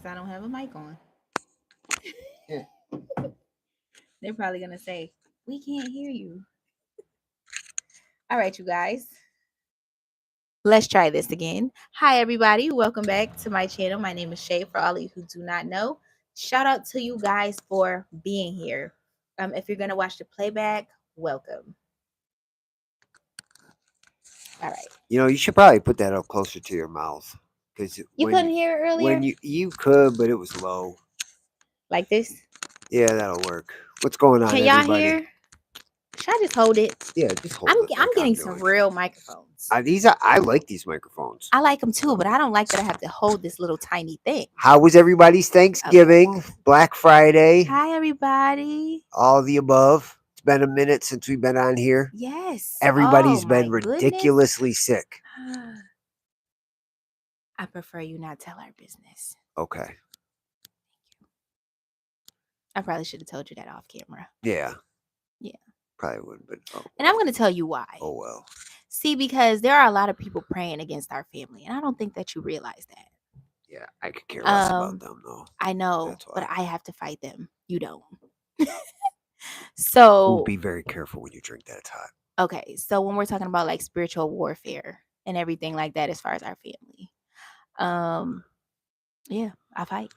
because I don't have a mic on. Yeah. They're probably gonna say, "We can't hear you." All right, you guys. Let's try this again. Hi, everybody. Welcome back to my channel. My name is Shay. For all of you who do not know, shout out to you guys for being here. If you're gonna watch the playback, welcome. All right. You should probably put that up closer to your mouth because You couldn't hear it earlier, when you could, but it was low. like this. Yeah, that'll work. What's going on, Can y'all everybody? hear? Should I just hold it? Yeah, just hold I'm it I'm like I'm getting some doing. real microphones. I like these microphones. I like them too, but I don't like that I have to hold this little tiny thing. How was everybody's Okay. Thanksgiving, Black Friday, Hi, everybody. all the above? It's been a minute since we've been on here. Yes. Oh Everybody's my been goodness. ridiculously sick. I prefer you not tell our business. Okay. I probably should have told you that off camera. Yeah. Yeah. Probably would have been. And I'm going to tell you why. Oh, well. See, because there are a lot of people praying against our family, and I don't think that you realize that. Yeah, I could care less about them, though. I know, That's why. but I have to fight them. You don't. So be very careful when you drink that. It's hot. Okay, so when we're talking about like spiritual warfare and everything like that as far as our family, yeah, I fight.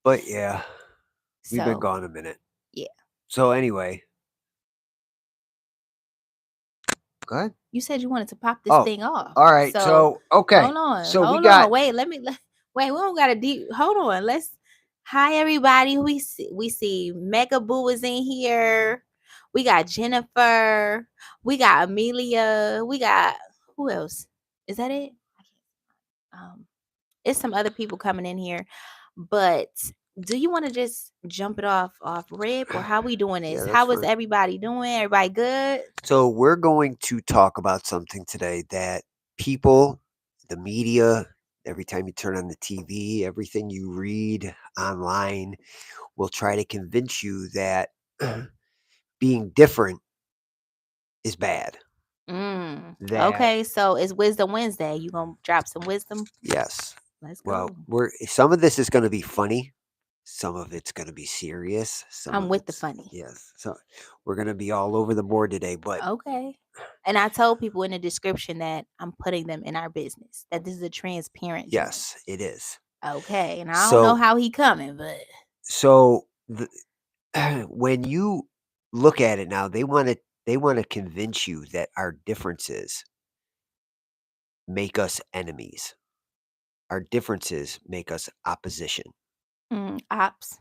But yeah, we've been So gone a minute. yeah. So anyway, go ahead. You said you wanted to pop this thing off. All right. So okay. Hold on. So hold we got. on. Wait, wait, we don't got a deep. Hold on. Hi everybody. We see Mega Boo is in here. We got Jennifer. We got Amelia. We got who else? Is that it? It's some other people coming in here, but do you want to just jump it off rip, or how we doing this? Yeah, How is fine. everybody doing? Everybody good? So we're going to talk about something today that people, the media, every time you turn on the TV, everything you read online will try to convince you that being different is bad. Okay, so it's Wisdom Wednesday. You gonna drop some wisdom? Yes. Let's Well, go. some of this is going to be funny. Some of it's going to be serious. I'm with the funny. Yes. So we're going to be all over the board today, but Okay. And I told people in the description that I'm putting them in our business. That this is a transparent joint. yes, it is. Okay. And I don't know how he coming, but So when you look at it now, they want to convince you that our differences make us enemies. Our differences make us opposition. ops.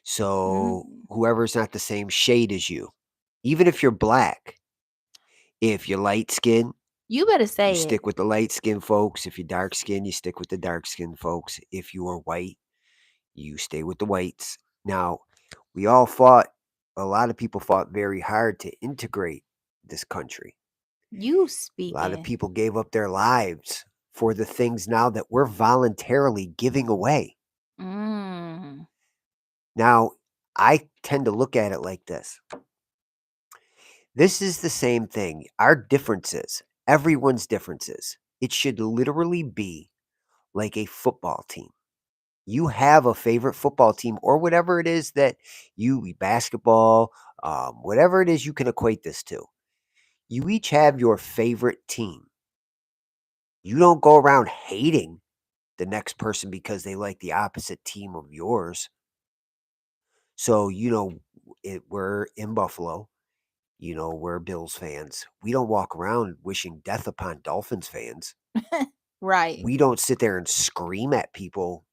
So whoever's not the same shade as you, even if you're black, if you're light skinned, You better say you it. stick with the light skinned folks. If you're dark skinned, you stick with the dark skinned folks. If you are white, you stay with the whites. Now, a lot of people fought very hard to integrate this country. You A lot of speaking. people gave up their lives for the things now that we're voluntarily giving away. Now, I tend to look at it like this. This is the same thing. Our differences, everyone's differences, it should literally be like a football team. You have a favorite football team or whatever it is that basketball, whatever it is you can equate this to. You each have your favorite team. You don't go around hating the next person because they like the opposite team of yours. So, we're in Buffalo. We're Bills fans. We don't walk around wishing death upon Dolphins fans. Right. We don't sit there and scream at people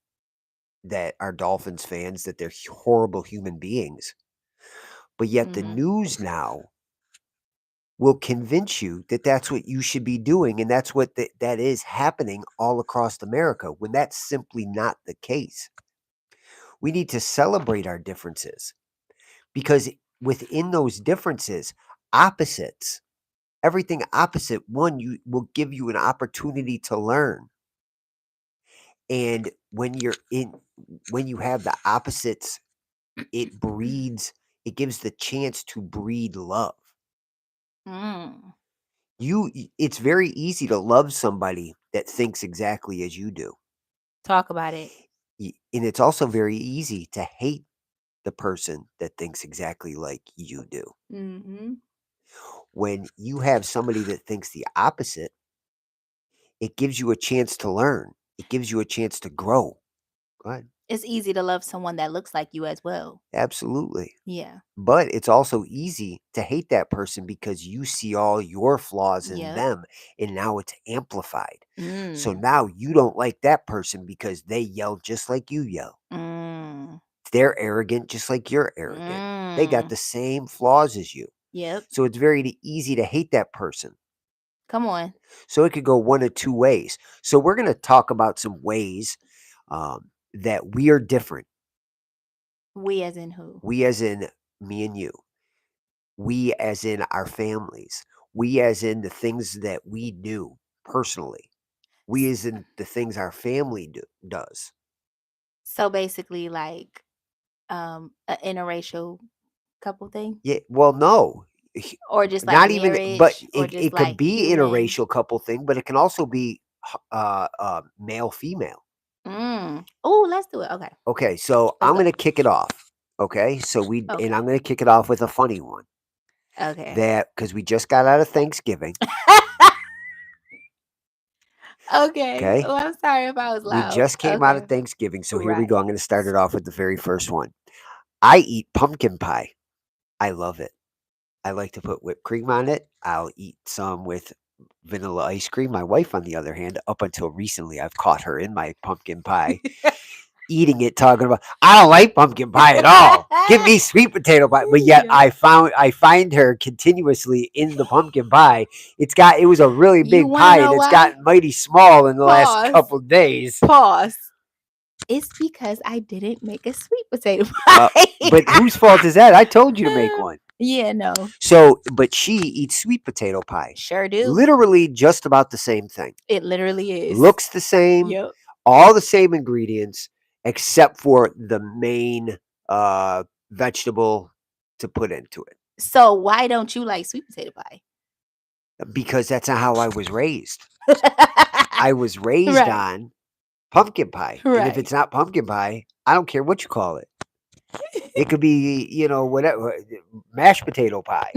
that are Dolphins fans that they're horrible human beings. But yet the news now will convince you that that's what you should be doing, and that's what that is happening all across America, when that's simply not the case. We need to celebrate our differences, because within those differences, opposites, everything opposite one, you will give you an opportunity to learn. And when you have the opposites, it gives the chance to breed love. It's very easy to love somebody that thinks exactly as you do. Talk about it. And it's also very easy to hate the person that thinks exactly like you do. Mm-hmm. When you have somebody that thinks the opposite, it gives you a chance to learn. It gives you a chance to grow. Go ahead. It's easy to love someone that looks like you as well. Absolutely. Yeah. But it's also easy to hate that person because you see all your flaws in Yep. them, and now it's amplified. So Mm. now you don't like that person because they yell just like you yell. Mm. They're arrogant just like you're arrogant. They got Mm. the same flaws as you. Yep. So it's very easy to hate that person. Come on. So it could go one of two ways. So we're going to talk about some ways that we are different. We as in who? We as in me and you. We as in our families. We as in the things that we do personally. We as in the things our family does. So basically, like, an interracial couple thing, Yeah. Well, no. or just like Not even, but marriage, or just it could like be human. interracial couple thing, but it can also be male female. Oh, let's do it. Okay. Okay, so Let's I'm go. gonna kick it off. Okay, Okay. I'm gonna kick it off with a funny one Okay. that because we just got out of Thanksgiving. Okay. Okay, Oh, I'm sorry if I was we loud. just came out of Okay. Thanksgiving, so here we go. Right. I'm gonna start it off with the very first one. I eat pumpkin pie. I love it. I like to put whipped cream on it. I'll eat some with vanilla ice cream. My wife, on the other hand, up until recently, I've caught her in my pumpkin pie, eating it, talking about, I don't like pumpkin pie at all. Give me sweet potato pie. But yet Yeah. I find her continuously in the pumpkin pie. It was a really You big want to pie, know and it's why? gotten mighty small in the last Pause. couple days. Pause. It's because I didn't make a sweet potato pie. But whose fault is that? I told you to make one. Yeah, no. So, but she eats sweet potato pie. Sure do. Literally just about the same thing. It literally is. Looks the same, Yep. all the same ingredients, except for the main vegetable to put into it. So why don't you like sweet potato pie? Because that's not how I was raised. I was raised Right. on pumpkin pie. And if Right. it's not pumpkin pie, I don't care what you call it. It could be, whatever, mashed potato pie.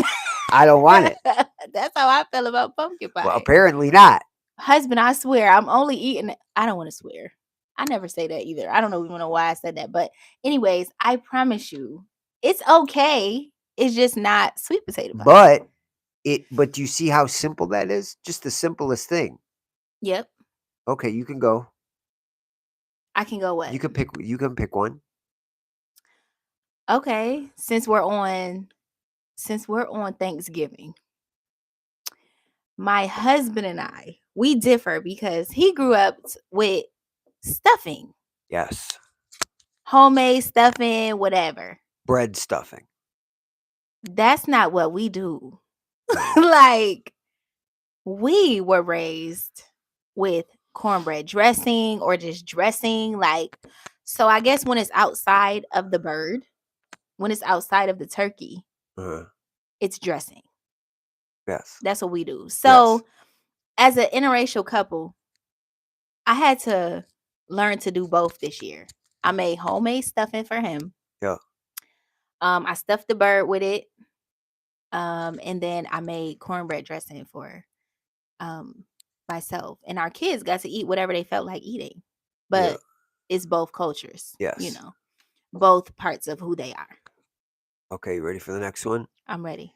I don't want it. That's how I feel about pumpkin pie. Well, apparently not. Husband, I swear, I'm only eating it. I don't want to swear. I never say that either. I don't even know why I said that. But anyways, I promise you, it's okay. It's just not sweet potato pie. But do you see how simple that is? Just the simplest thing. Yep. Okay, you can go. I can go what? You can pick one. Okay. Since we're on Thanksgiving, my husband and I, we differ because he grew up with stuffing. Yes. Homemade stuffing, whatever. Bread stuffing. That's not what we do. Like, we were raised with cornbread dressing or just dressing. Like, so I guess when it's outside of the bird, when it's outside of the turkey, it's dressing. Yes. That's what we do. So as an interracial couple, I had to learn to do both this year. I made homemade stuffing for him. Yeah. I stuffed the bird with it. And then I made cornbread dressing for myself. And our kids got to eat whatever they felt like eating. But it's both cultures. Yes. Both parts of who they are. Okay, you ready for the next one? I'm ready.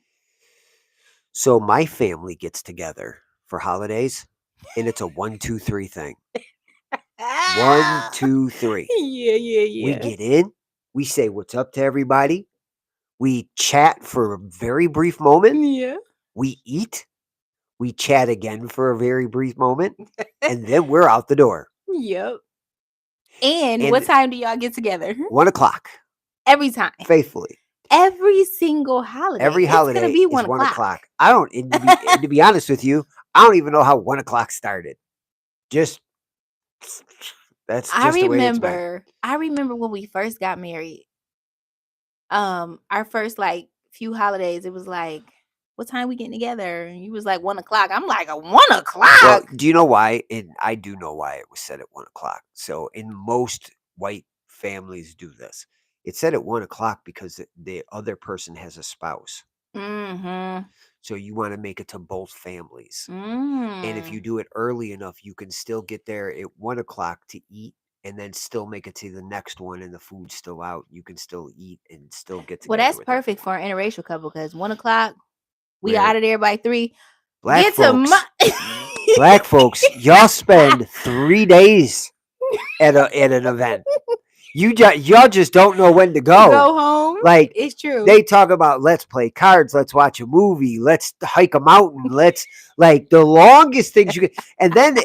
So my family gets together for holidays, and it's a 1, 2, 3 thing. 1, 2, 3. Yeah. We get in, we say what's up to everybody, we chat for a very brief moment, Yeah. we eat, we chat again for a very brief moment, and then we're out the door. Yep. And what time do y'all get together? 1 o'clock. Every time. Faithfully. Every single holiday. Every holiday it's gonna be is 1 1 o'clock. o'clock. I don't, and to be honest with you, I don't even know how 1 o'clock started. Just, that's just the way it's been. I remember when we first got married. Our first few holidays, it was like, what time we getting together? And you was like 1 o'clock. I'm like, 1 o'clock. Well, do you know why? And I do know why it was set at 1 o'clock. So in most white families do this. It said at 1 o'clock because the other person has a spouse. Mm-hmm. So you want to make it to both families. And if you Mm. do it early enough, you can still get there at 1 o'clock to eat and then still make it to the next one and the food's still out. You can still eat and still get Well, together that's with perfect for everyone. an interracial couple because 1 o'clock, we Where out of there by 3. black Get to my folks, y'all spend 3 days at an event. Y'all just don't know when to go. go home. Like It's true. they talk about let's play cards, let's watch a movie, let's hike a mountain, let's like the longest things you can, and then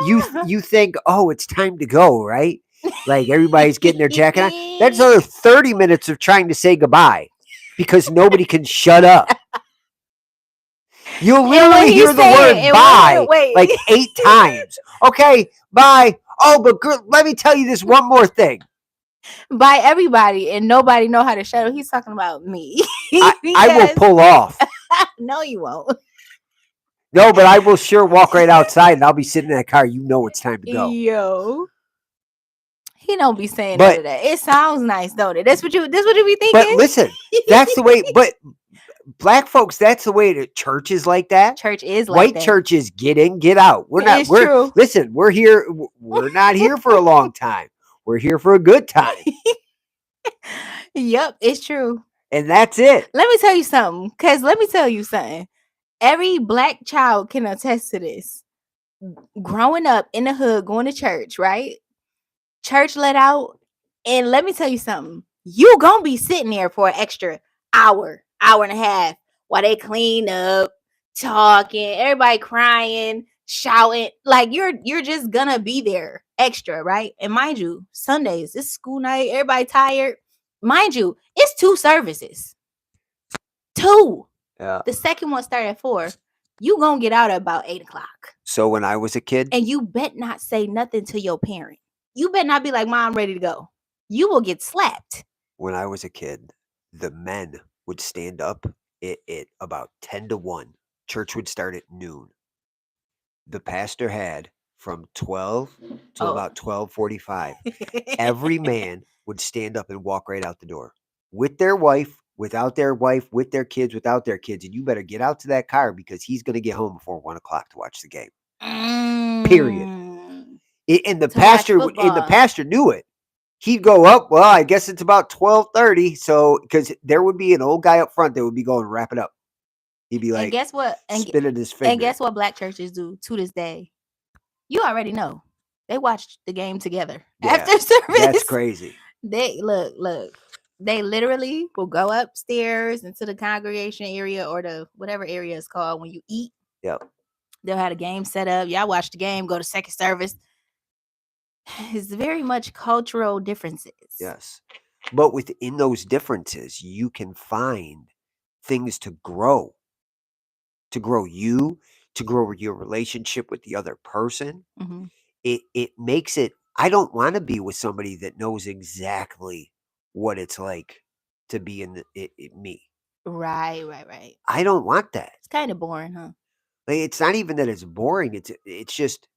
you think, oh, it's time to go, right? Like everybody's getting their jacket on. That's another 30 minutes of trying to say goodbye because nobody can shut up. You'll literally hear the word bye like 8 times. Okay, bye. Oh, but girl, let me tell you this one more thing. By everybody, and nobody know how to shut up. He's talking about me. I will pull off. No, you won't. No, but I will sure walk right outside and I'll be sitting in that car. You know it's time to go. Yo. He don't be saying none of that. It sounds nice, don't it? This what you be thinking? But listen, that's the way, but black folks, that's the way that church is like that. Church is like White that. churches get in, get out. Listen, we're here. We're not here for a long time. We're here for a good time. Yep, it's true. And that's it. Let me tell you something. Every black child can attest to this. Growing up in the hood, going to church, right? Church let out. And let me tell you something. You gonna be sitting there for an extra hour and a half while they clean up, talking, everybody crying, shouting. Like you're just gonna be there extra, right? And mind you, Sundays, it's school night, everybody tired. Mind you, it's 2 services. 2. Yeah. The second one started at 4. You gonna get out at about 8 o'clock. So when I was a kid, and you bet not say nothing to your parent. You better not be like, Mom, I'm ready to go. You will get slapped. When I was a kid, the men would stand up at about 10 to 1. Church would start at noon. The pastor had from 12 to about 12:45. Every man would stand up and walk right out the door with their wife, without their wife, with their kids, without their kids. And you better get out to that car because he's going to get home before 1 o'clock to watch the game. Period. And the pastor knew it. He'd go up. Well, I guess it's about 12:30. So, because there would be an old guy up front that would be going, wrap it up. He'd be like, and guess what? Spinning his finger. And guess what black churches do to this day? You already know. They watch the game together after service. That's crazy. They look. They literally will go upstairs into the congregation area or the whatever area is called when you eat. Yep. They'll have a game set up. Y'all watch the game, go to second service. It's very much cultural differences. Yes. But within those differences, you can find things to grow you, to grow your relationship with the other person. Mm-hmm. It makes it, I don't want to be with somebody that knows exactly what it's like to be in me. Right. I don't want that. It's kind of boring, huh? Like, it's not even that it's boring. It's just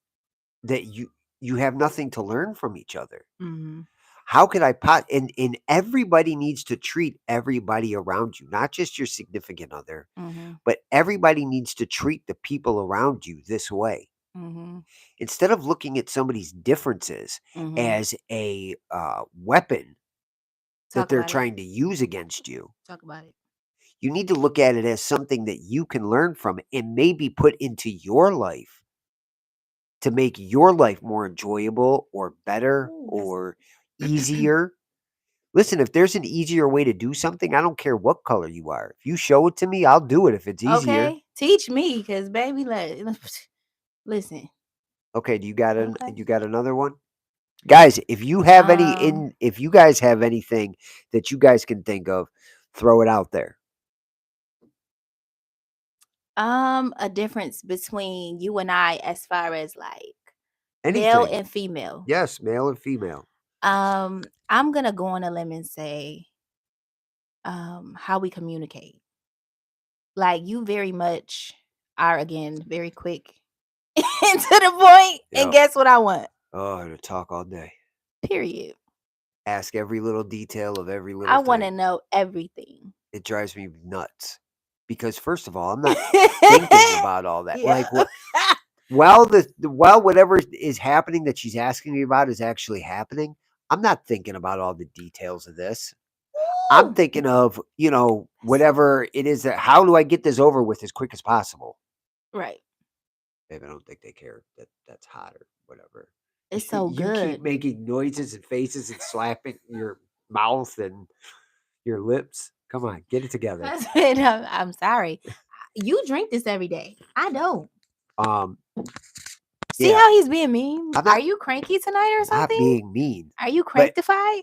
that you have nothing to learn from each other. Mm-hmm. How could I and everybody needs to treat everybody around you, not just your significant other, but everybody needs to treat the people around you this way. Instead of looking at somebody's differences as a weapon that they're trying to use against you. Talk about it. You need to look at it as something that you can learn from and maybe put into your life to make your life more enjoyable or better or easier. Listen, if there's an easier way to do something, I don't care what color you are. If you show it to me, I'll do it if it's easier. Okay, teach me, because baby, listen. Okay, do you got another one? Guys, if you have if you guys have anything that you guys can think of, throw it out there. A difference between you and I as far as like anything. Male and female. Yes, male and female. I'm gonna go on a limb and say how we communicate. Like, you very much are, again, very quick and to the point. Yep. And guess what I want? Oh, to talk all day. Period. Ask every little detail of every little I want to thing. know everything. It drives me nuts. Because first of all, I'm not thinking about all that. Yeah. Like what while whatever is happening that she's asking me about is actually happening, I'm not thinking about all the details of this. I'm Ooh. thinking of, whatever it is that how do I get this over with as quick as possible? Right. Babe, I don't think they care that that's hot or whatever. It's so You keep good. making noises and faces and slapping your mouth and your lips. Come on, get it together. Husband, I'm sorry. You drink this every day. I don't. Um, See yeah, how he's being mean? I'm Are not you cranky tonight or not something? being mean. Are you But cranktified?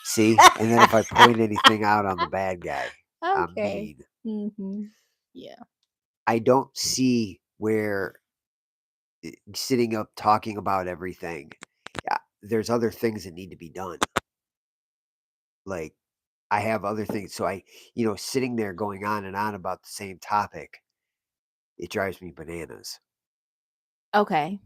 see, and then if I point anything out on the bad guy, I'm Okay. mean. Yeah. I don't see where sitting up talking about everything. Yeah, there's other things that need to be done. Like I have other things. So sitting there going on and on about the same topic, it drives me bananas. Okay.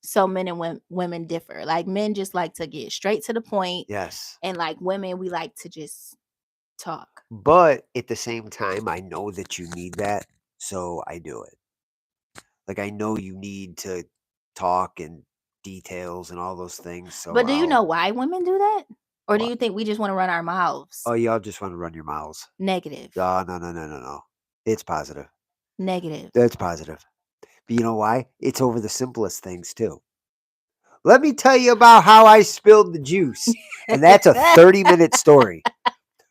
So men and women differ. Like men just like to get straight to the point, Yes. and like women, we like to just talk. But at the same time, I know that you need that. So I do it. Like I know you need to talk and details and all those things. So But do you know why women do that? Or do What? you think we just want to run our mouths? Oh, y'all just want to run your mouths. Negative. Oh, no. It's positive. Negative. That's positive. But you know why? It's over the simplest things too. Let me tell you about how I spilled the juice. And that's a 30-minute story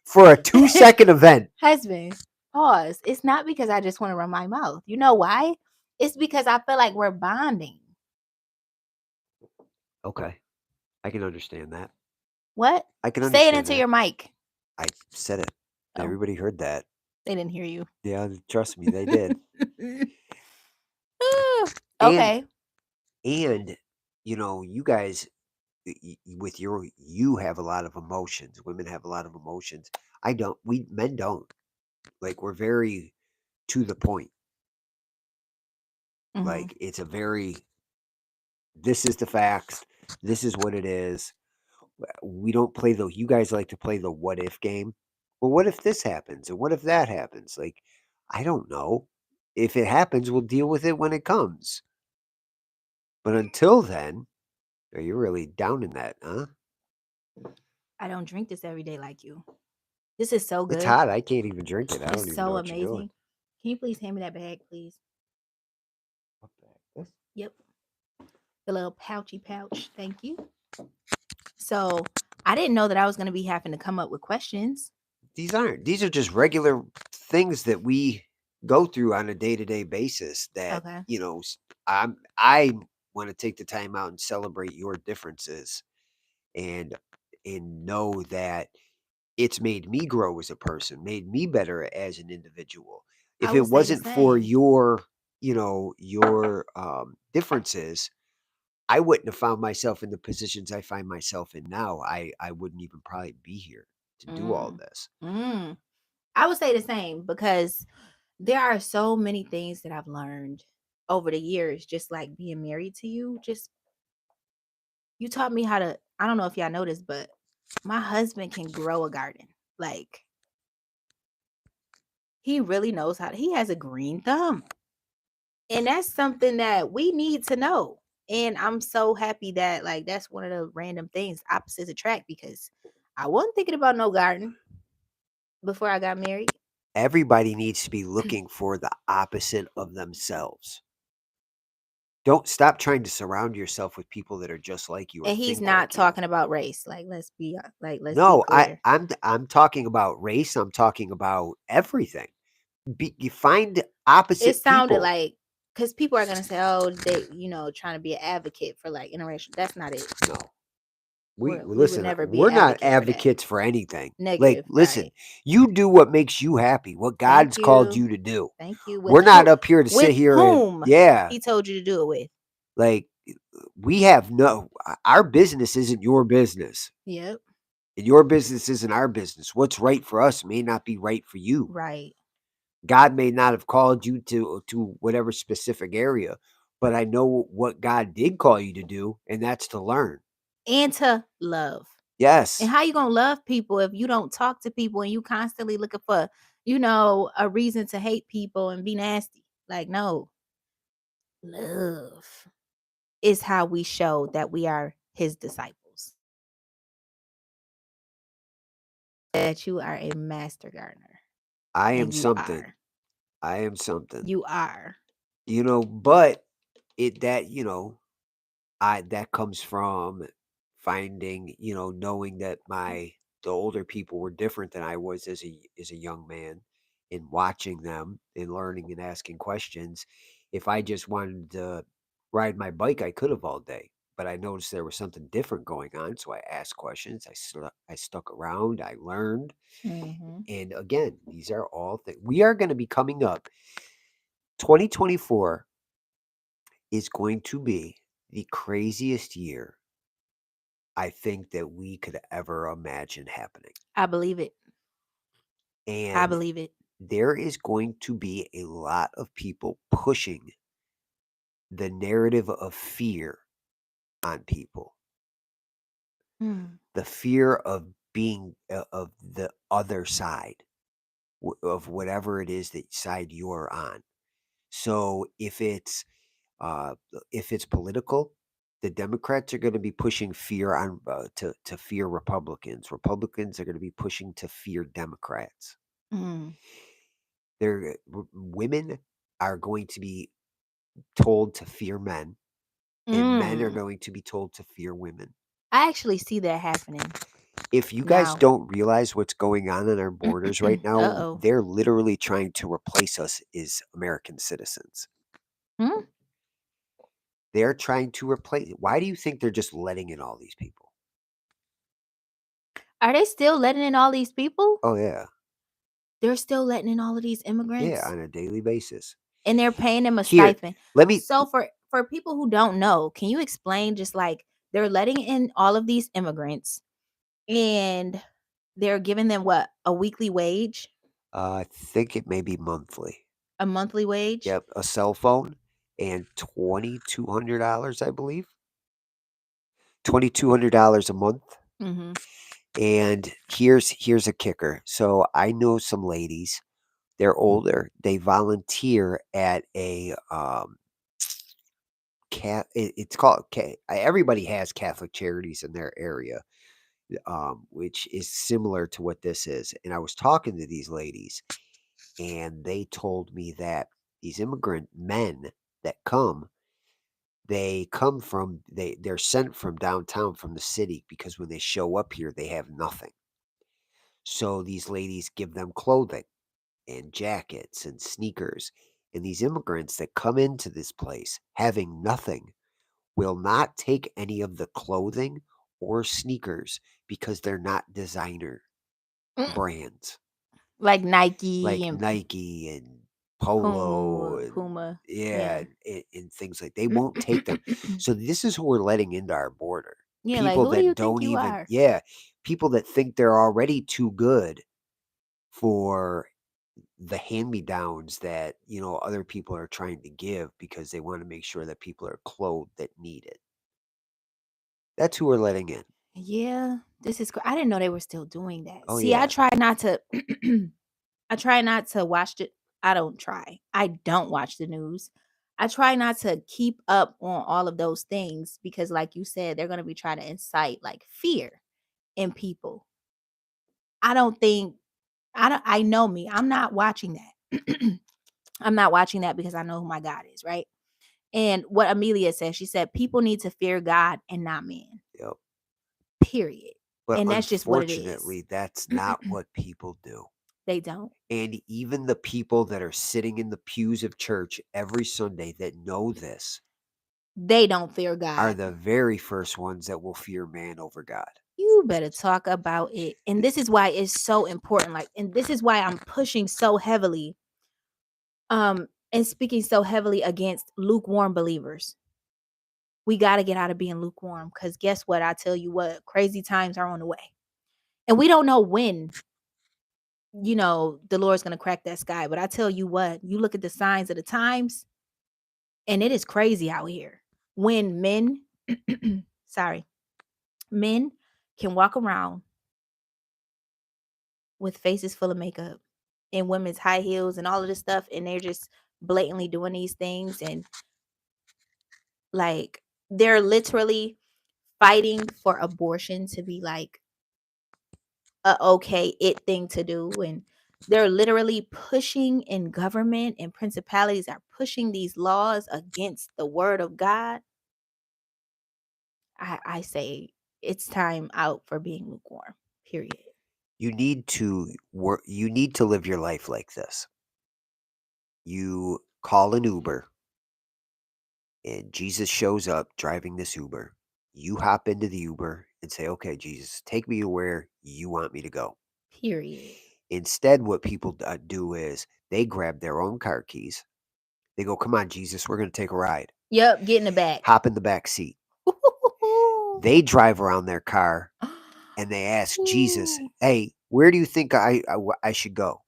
for a 2-second event. Husband, pause. It's not because I just want to run my mouth. You know why? It's because I feel like we're bonding. Okay. I can understand that. What? I can Say it understand into that. your mic. I said it. Oh. Everybody heard that. They didn't hear you. Yeah, trust me, they did. Okay. And you guys you have a lot of emotions. Women have a lot of emotions. I don't. We men don't. Like we're very to the point. Mhm. Like it's a very this is the facts. This is what it is. We don't play you guys like to play the what if game. Well, what if this happens? And what if that happens? Like, I don't know. If it happens, we'll deal with it when it comes. But until then, you're really down in that, huh? I don't drink this every day like you. This is so good. It's hot. I can't even drink it. I don't It's even know so what you're doing. amazing. Can you please hand me that bag, please? What bag? This? Yep. The little pouchy pouch. Thank you. So I didn't know that I was going to be having to come up with questions. These aren't. These are just regular things that we go through on a day-to-day basis that, Okay. I want to take the time out and celebrate your differences and know that it's made me grow as a person, made me better as an individual. I If would it say the wasn't for same. your differences, I wouldn't have found myself in the positions I find myself in now. I wouldn't even probably be here to do all Mm. this. I would say the same because there are so many things that I've learned over the years, just like being married to you. Just you taught me how to, I don't know if y'all noticed, but my husband can grow a garden. Like he really knows how to, he has a green thumb. And that's something that we need to know. And I'm so happy that like that's one of the random things opposites attract because I wasn't thinking about no garden before I got married. Everybody needs to be looking for the opposite of themselves. Don't stop trying to surround yourself with people that are just like you. And he's not talking about race. Like let's be No, be clear. I'm talking about race. I'm talking about everything. You find opposite It sounded people. like because people are gonna say, "Oh, they, trying to be an advocate for like interracial." That's not it. No, We would listen. never be We're an not advocate for that. advocates for anything. Like, Negative, listen, right? you do what makes you happy. What God's called you to do. Thank you. We're not up here to sit with here whom and he told you to do it with. like we have our business isn't your business. Yep. And your business isn't our business. What's right for us may not be right for you. Right. God may not have called you to whatever specific area, but I know what God did call you to do, and that's to learn. and to love. Yes. And how you gonna love people if you don't talk to people and you constantly looking for, a reason to hate people and be nasty? Like, no. Love is how we show that we are his disciples. That you are a master gardener. I am And you something. are. I am something. You are. But that comes from finding, knowing that the older people were different than I was as a young man, and watching them and learning and asking questions. If I just wanted to ride my bike, I could have all day, but I noticed there was something different going on, so I asked questions. I stuck around. I learned, Mm-hmm. and again, these are all things we are going to be coming up. 2024 is going to be the craziest year I think that we could ever imagine happening. I believe it. I And believe it. there is going to be a lot of people pushing the narrative of fear on people. Mm. The fear of being of the other side of whatever it is that side you're on. So if it's political, the Democrats are going to be pushing fear on to fear Republicans. Republicans are going to be pushing to fear Democrats. Mm. Women are going to be told to fear men, and men are Mm. going to be told to fear women. I actually see that happening. If you guys Now. don't realize what's going on our borders right now, Uh-oh. they're literally trying to replace us as American citizens. Hmm? They're trying to replace. Why do you think they're just letting in all these people? Are they still letting in all these people? Oh yeah, They're still letting in all of these yeah, immigrants, on a daily basis. and they're paying them a Here, stipend. let me. So for people who don't know, can you explain, just like, they're letting in all of these immigrants and they're giving them what, a weekly wage, I think it may be monthly. a monthly wage? Yep, a cell phone and $2,200, I believe. $2,200 a month. Mm-hmm. And here's a kicker. So I know some ladies. They're older. They volunteer at a it's called everybody has Catholic Charities in their area, which is similar to what this is. And I was talking to these ladies, and they told me that these immigrant men that come, they're sent from downtown, from the city, because when they show up here they have nothing. So these ladies give them clothing and jackets and sneakers. And these immigrants that come into this place having nothing will not take any of the clothing or sneakers because they're not designer brands Like Nike like and Nike and Polo and Puma. yeah, Yeah. and things like they won't take them. So this is who we're letting into our border. Yeah, like, People who do you that think don't you even are? people that think they're already too good for the hand-me-downs that, other people are trying to give because they want to make sure that people are clothed that need it. That's who we're letting in. Yeah, this is I didn't know they were still doing that. Oh See, I yeah. try not to I try not to watch it. I don't try. I don't watch the news. I try not to keep up on all of those things because, like you said, they're going to be trying to incite like fear in people. I don't think I know me. I'm not watching that. I'm not watching that because I know who my God is, right? And what Amelia said, she said people need to fear God and not man. Yep. Period. But And that's just what it is. unfortunately, that's not what people do. They don't. And even the people that are sitting in the pews of church every Sunday that know this They don't fear are God. the very first ones that will fear man over God. You better talk about it. And this is why it's so important. Like, and this is why I'm pushing so heavily, and speaking so heavily against lukewarm believers. We got to get out of being lukewarm, because guess what? I tell you what, crazy times are on the way. And we don't know when, the Lord's going to crack that sky. But I tell you what, you look at the signs of the times, and it is crazy out here. When men, sorry, Men can walk around with faces full of makeup and women's high heels and all of this stuff, and they're just blatantly doing these things, and like they're literally fighting for abortion to be like a okay it thing to do, and they're literally pushing in government, and principalities are pushing these laws against the word of God. I say it's time out for being lukewarm. Period. You need to work. You need to live your life like this. You call an Uber, and Jesus shows up driving this Uber. You hop into the Uber and say, "Okay, Jesus, take me to where you want me to go." Period. Instead, what people do is they grab their own car keys. They go, "Come on, Jesus, we're going to take a ride." Yep, get in the back. Hop in the back seat. They drive around their car and they ask Jesus, "Hey, where do you think I should go?"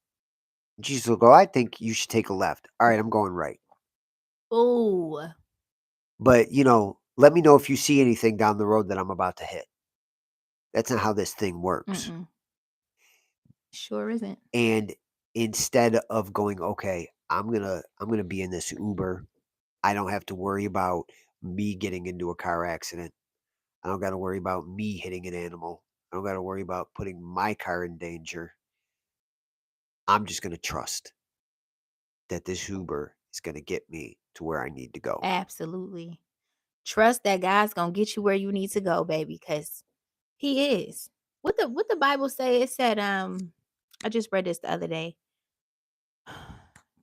Jesus will go, "I think you should take a left." "All right, I'm going right." Oh, "But, let me know if you see anything down the road that I'm about to hit." That's not how this thing works. sure isn't. And instead of going, "Okay, I'm gonna be in this Uber. I don't have to worry about me getting into a car accident. I don't got to worry about me hitting an animal. I don't got to worry about putting my car in danger. I'm just going to trust that this Uber is going to get me to where I need to go." Absolutely. Trust that God's gonna get you where you need to go, baby, because He is. What the Bible say? It said, I just read this the other day,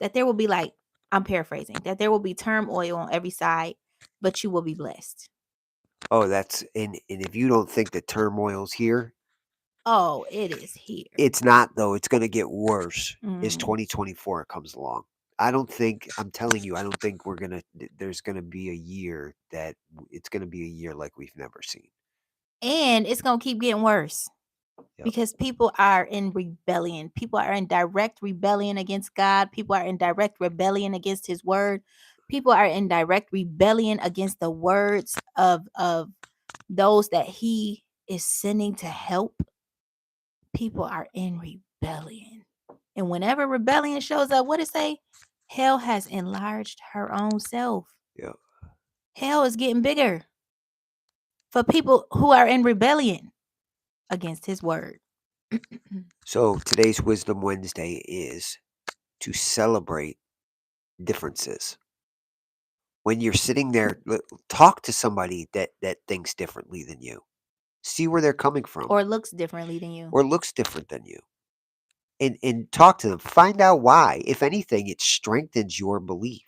that there will be like, I'm paraphrasing, that there will be turmoil on every side, but you will be blessed. Oh, and if you don't think the turmoil's here, Oh, it is here. it's not though. It's going to get worse as Mm. 2024 comes along. I'm telling you, I don't think there's going to be a year it's going to be a year like we've never seen. And it's gonna keep getting worse. Yep. Because people are in rebellion. People are in direct rebellion against God. People are in direct rebellion against His word. People are in direct rebellion against the words of those that He is sending to help. People are in rebellion. And whenever rebellion shows up, what it say? Hell has enlarged her own self. Yep. Hell is getting bigger for people who are in rebellion against His word. So today's Wisdom Wednesday is to celebrate differences. When you're sitting there, talk to somebody that thinks differently than you. See where they're coming from, Or looks differently than you. or looks different than you, and talk to them. Find out why. If anything, it strengthens your belief.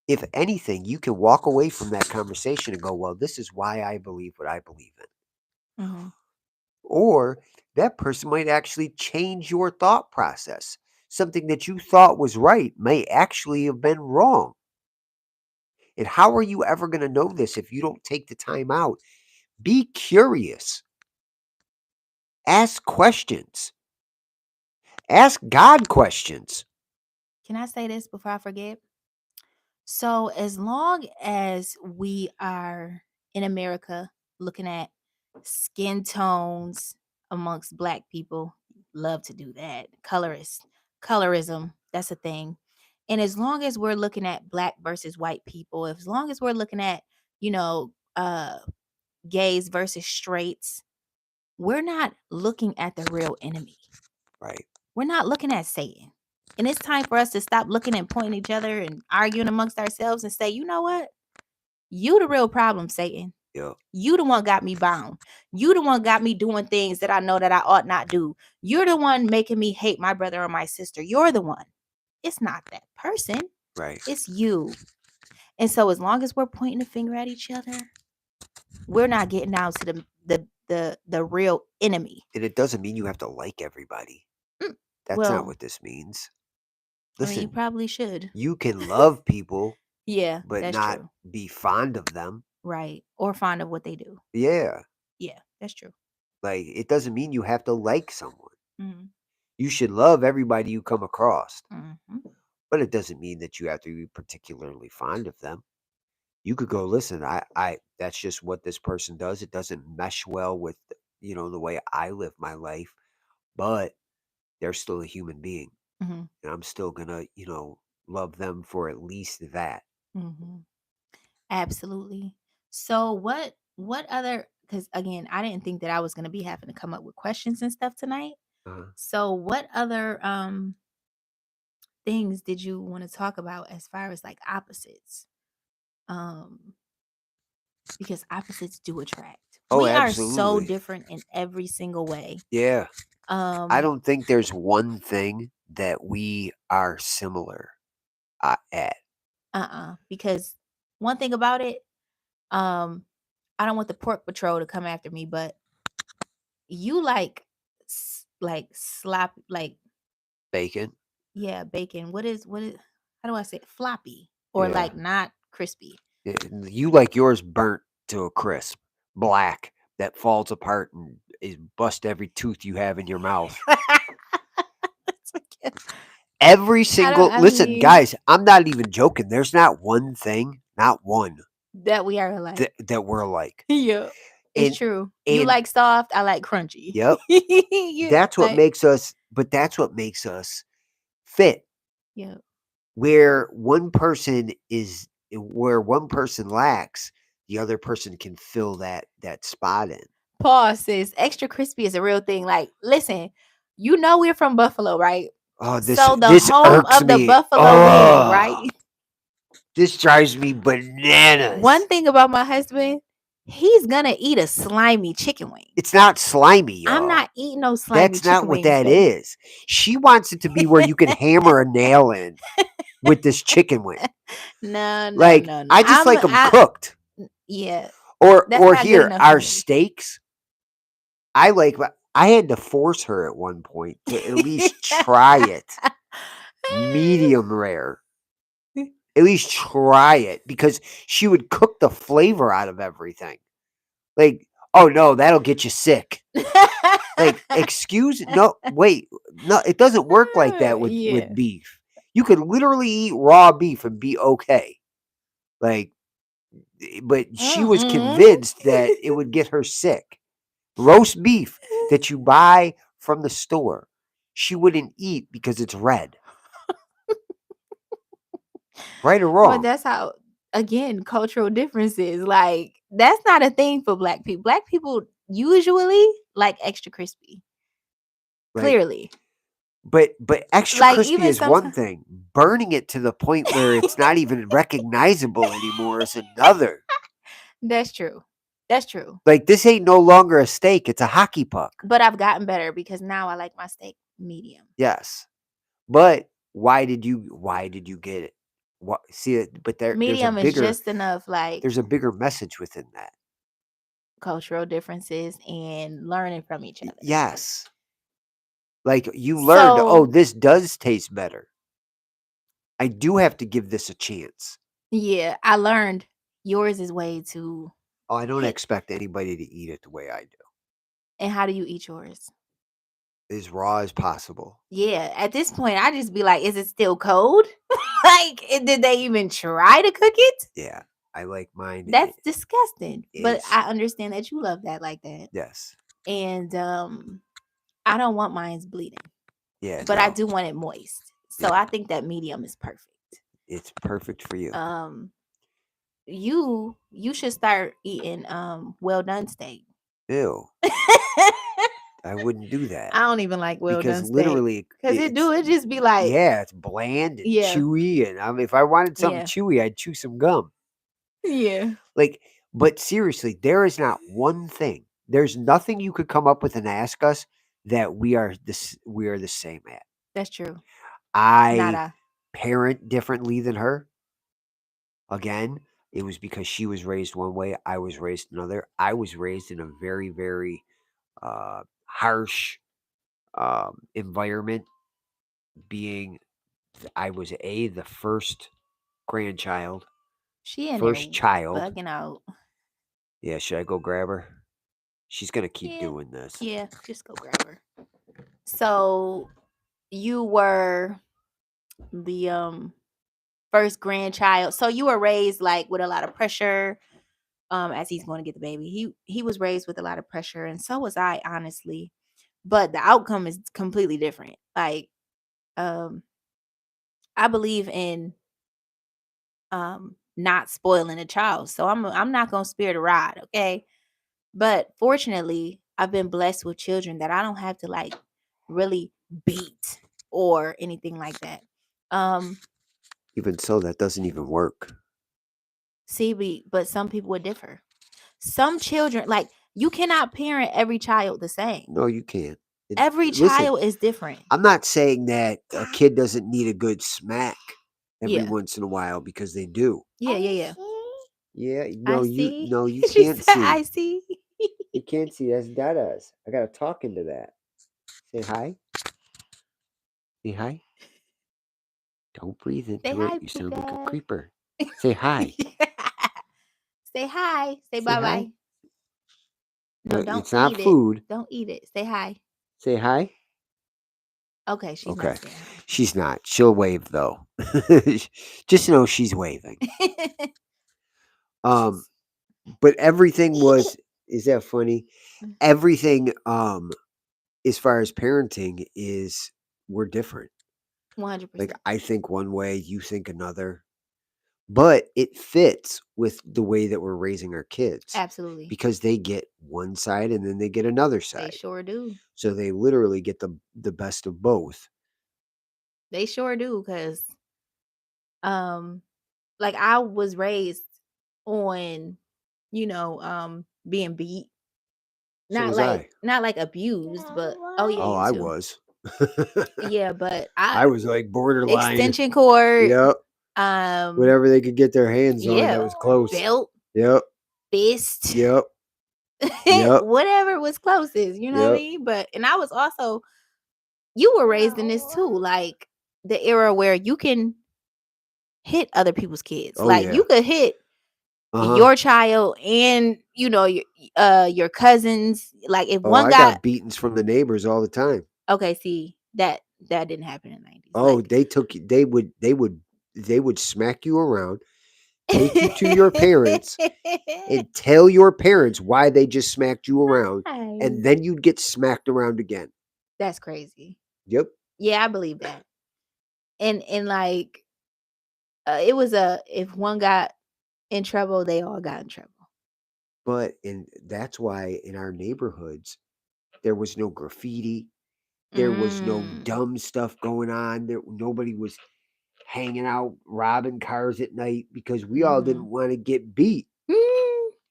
If anything, you can walk away from that conversation and go, "Well, this is why I believe what I believe in." Mm-hmm. Or that person might actually change your thought process. Something that you thought was right may actually have been wrong. And how are you ever going to know this if you don't take the time out? Be curious. Ask questions. Ask God questions. Can I say this before I forget? So, as long as we are in America looking at skin tones amongst Black people, love to do that. Colorism, that's a thing. And as long as we're looking at Black versus white people, as long as we're looking at, you know, gays versus straights, we're not looking at the real enemy. Right. We're not looking at Satan. And it's time for us to stop looking and pointing each other and arguing amongst ourselves and say, you know what? You the real problem, Satan. Yeah. You the one got me bound. You the one got me doing things that I know that I ought not do. You're the one making me hate my brother or my sister. You're the one. It's not that person. Right. It's you. And so as long as we're pointing the finger at each other, we're not getting down to the real enemy. And it doesn't mean you have to like everybody. That's not Well, what this means. I mean, you Listen, probably should. you can love people, Yeah, but that's not true. be fond of them. Right. Or fond of what they do. Yeah. Yeah, that's true. Like, it doesn't mean you have to like someone. Mm-hmm. You should love everybody you come across, Mm-hmm. but it doesn't mean that you have to be particularly fond of them. you could go, listen, I that's just what this person does. It doesn't mesh well with, the way I live my life, but they're still a human being. Hmm. And I'm still gonna, love them for at least that. Hmm. Absolutely. So what other, because again, I didn't think that I was gonna be having to come up with questions and stuff tonight. Uh, So what other things did you want to talk about as far as like opposites? Um, because opposites do attract. oh, We are so absolutely. different in every single way. Yeah. I Um, don't think there's one thing that we are similar at. because one thing about it, um, I don't want the pork patrol to come after me, but you like slop, like, Bacon. yeah, bacon. What is how do I say it? Floppy or Yeah. like not crispy. You like yours burnt to a crisp, black, that falls apart and is bust every tooth you have in your mouth. It's like, Every I don't. single I listen, mean guys, I'm not even joking. There's not one thing, not one that we are alike. that we're alike. Yeah, it's And true. You and like soft. I like crunchy. yep, You that's what like, makes us but that's what makes us fit. yeah. Where one person lacks, the other person can fill that spot in. Pause, sis. Extra crispy is a real thing. Like, listen, we're from Buffalo, right? Oh, this So the this home irks of the me. Buffalo Wing, right? Oh, this drives me One bananas. thing about my husband, he's gonna eat a slimy chicken wing. It's not slimy, I'm y'all. not eating no slimy That's not chicken what wings, that baby. is. She wants it to be where you can hammer a nail in with this chicken wing. No, no, Like, no, no. I just like them I cooked. yeah, Or that's or not good here, enough for our me. steaks. I had to force her at one point to at least try it medium rare. At least try it because she would cook the flavor out of everything. Like, oh no, that'll get you sick. Like, no, wait, no, it doesn't work like that with Yeah. beef. You could literally eat raw beef and be okay. Like, but she was Mm-mm. convinced that it would get her sick. Roast beef that you buy from the store, she wouldn't eat because it's red. Right or Well, wrong? that's how, again, cultural differences. Like, that's not a thing for black people. Black people usually like extra crispy. Like, Clearly. but extra Like, crispy even is one sometimes thing. Burning it to the point where it's not even recognizable anymore is another. that's true. That's true. Like, this ain't no longer a steak, it's a hockey puck. But I've gotten better because now I like my steak medium. Yes. But why did you get it? What see it? But Medium is just enough, like, there's a bigger message within that. cultural differences and learning from each other. Yes. Like, you learned, oh, So, this does taste better. I do have to give this a chance. yeah, I learned yours is way too Oh, I don't hit. expect anybody to eat it the way I do. And how do you eat yours? As raw as possible. Yeah, at this point, I just be like, is it still cold? Like, did they even try to cook it? Yeah. I like mine. That's disgusting. But Is I understand that you love that like that. yes. And I don't want mine's bleeding, Yeah, but I no. do want it moist. So Yeah. I think that medium is perfect. It's perfect for you. You should start eating well done steak. Ew. I wouldn't do that. I don't even like well Because done steak literally because it just be like, yeah, it's bland and yeah, chewy. And if I wanted something yeah, chewy, I'd chew some gum. yeah. Like, but seriously, there is not one thing. There's nothing you could come up with and ask us that we are the same at. That's true. I Nada. parent differently than her. Again, it was because she was raised one way, I was raised another. I was raised in a very, very harsh environment, being I was the first grandchild, She in there first child. bugging out. Yeah, should I go grab her? She's gonna keep Yeah, doing this. yeah. Just go grab her. So you were the first grandchild. So you were raised like with a lot of pressure. As he's going to get the baby, he was raised with a lot of pressure, and so was I, honestly. But the outcome is completely different. Like, I believe in not spoiling a child, so I'm not gonna spare the rod, okay? But fortunately, I've been blessed with children that I don't have to like really beat or anything like that. Even so, that doesn't even work. But some people would differ. Some children, like, you cannot parent every child the same. No, you can't. Every Listen, child is different. I'm not saying that a kid doesn't need a good smack every Yeah. once in a while, because they do. Yeah. Yeah, I no, see. you She can't said, see. I see. You can't see. That's Dada's. I gotta talk into that. Say hi. Say hi. Don't breathe Say into it. hi, You sound like a Puka. creeper. Say hi. Say hi. Say Say bye bye. hi. No, don't It's not eat it. food. Don't eat it. Say hi. Say hi. Okay, she's Okay. not saying She's not. She'll wave though. Just know she's waving. hi. But everything was, is that funny? Everything as far as parenting is, we're different. 100%. Like, I think one way, you think another. But it fits with the way that we're raising our kids, Absolutely. because they get one side and then they get another They side. sure do. So they literally get the best of both. They sure do, because like, I was raised on, being beat. So was Not like abused, but oh yeah, Oh, you I too. was. Yeah, but I was like borderline. extension cord, Yep. Whatever they could get their hands on yeah, that was close. belt, Yep. fist, Yep. Yep. whatever was closest, you know what I Yep. mean? But and I was also, you were raised in this too, like the era where you can hit other people's kids. Oh, Like, yeah. you could hit Uh-huh. your child and your cousins. Like, if Oh, one I got beatings from the neighbors all the time. okay, see, that didn't happen in the 90s. Oh, Like, they would smack you around, take you to your parents, and tell your parents why they just smacked you around, and then you'd get smacked around again. That's crazy. Yep. Yeah, I believe that. And like, it was if one got in trouble, they all got in trouble. But that's why in our neighborhoods, there was no graffiti. There was no dumb stuff going on. Nobody was hanging out, robbing cars at night, because we all didn't want to get beat.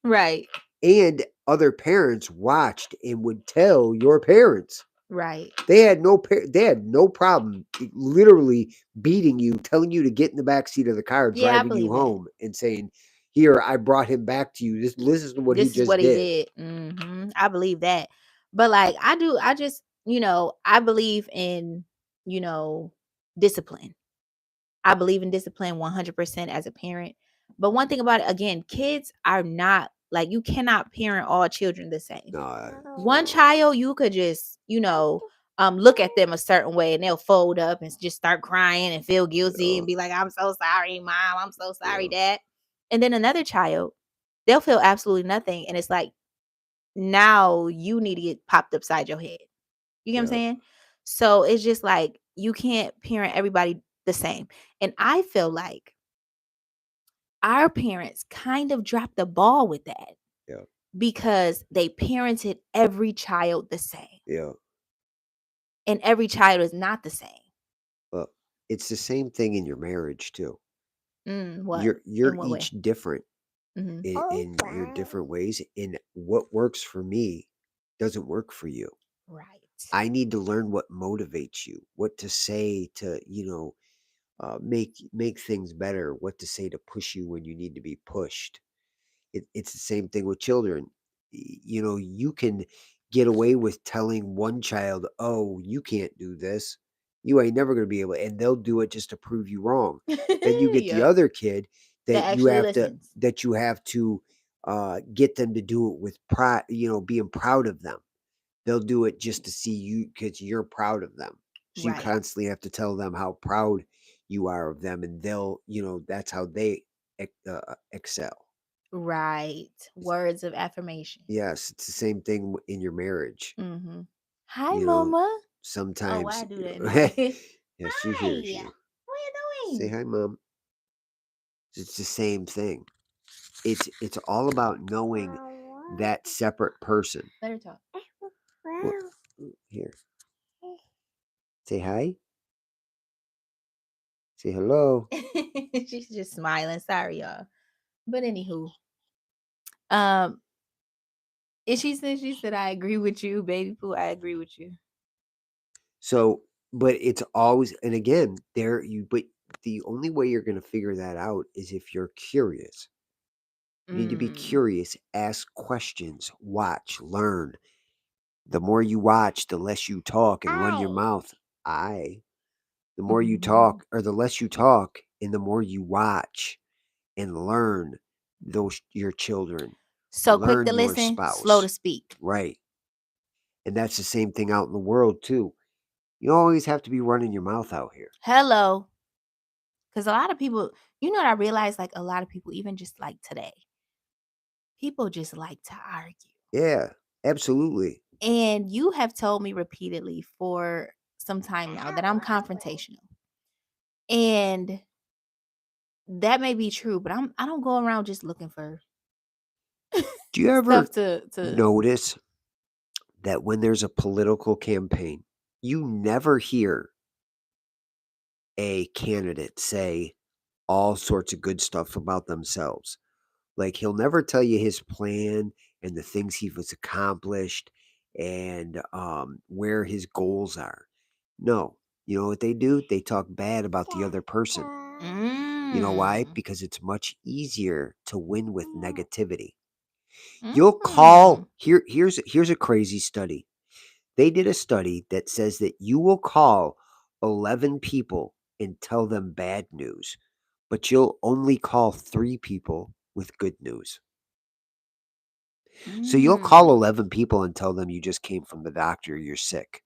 Right. And other parents watched and would tell your parents. Right. They had no problem literally beating you, telling you to get in the back seat of the car, Yeah, I driving you believe that. home, and saying, "Here, I brought him back to you. This is what he This is just what he did." did. I believe that. But like, I just, I believe in, discipline. I believe in discipline 100% as a parent. But one thing about it, again, kids are not like, you cannot parent all children the same. No, One child, you could just, look at them a certain way and they'll fold up and just start crying and feel guilty and be like, "I'm so sorry, mom. I'm so sorry, dad." And then another child, they'll feel absolutely nothing. And it's like, now you need to get popped upside your head. You get what I'm saying? So it's just like, you can't parent everybody the same. And I feel like our parents kind of dropped the ball with that. Yeah. Because they parented every child the same. Yeah. And every child is not the same. Well, it's the same thing in your marriage too. What? You're In what each way? different in your different ways. And what works for me doesn't work for you. Right. I need to learn what motivates you, what to say to, make things better, what to say to push you when you need to be pushed. It's the same thing with children. You can get away with telling one child, "Oh, you can't do this. You ain't never going to be able," and they'll do it just to prove you wrong. Then you get the Yep. other kid That that you actually have listens. to get them to do it with pride, being proud of them. They'll do it just to see you, because you're proud of them. So you Right. constantly have to tell them how proud you are of them, and they'll, that's how they excel. Right. Words of affirmation. Yes, it's the same thing in your marriage. Mm-hmm. Hi, You know, Mama. Oh, sometimes, I do that anyway. yeah, she Hi. hears you. What are you Say doing? hi, Mom. It's the same thing. It's all about knowing that separate person. Let her talk. Well, here, say hi. Say hello. She's just smiling. Sorry, y'all. But anywho, um, and she said, I agree with you, baby poo. I agree with you. So, but it's always, and again, but the only way you're going to figure that out is if you're curious. You need to be curious, ask questions, watch, learn. The more you watch, the less you talk and run your mouth. The more you talk, or the less you talk, and the more you watch and learn your children, So quick to learn your listen, slow to spouse. speak. Right. And that's the same thing out in the world too. You don't always have to be running your mouth out here. Hello. Because a lot of people, you know what I realized? Like a lot of people, even just like today, people just like to argue. Yeah, absolutely. And you have told me repeatedly for some time now that I'm confrontational. And that may be true, but I don't go around just looking for Do you ever stuff to notice that when there's a political campaign, you never hear a candidate say all sorts of good stuff about themselves? Like, he'll never tell you his plan and the things he was accomplished and where his goals are. No. You know what they do? They talk bad about the other person. You know why? Because it's much easier to win with negativity. You'll call here's a crazy study. They did a study that says that you will call 11 people and tell them bad news, but you'll only call 3 people with good news. So you'll call 11 people and tell them you just came from the doctor, you're sick.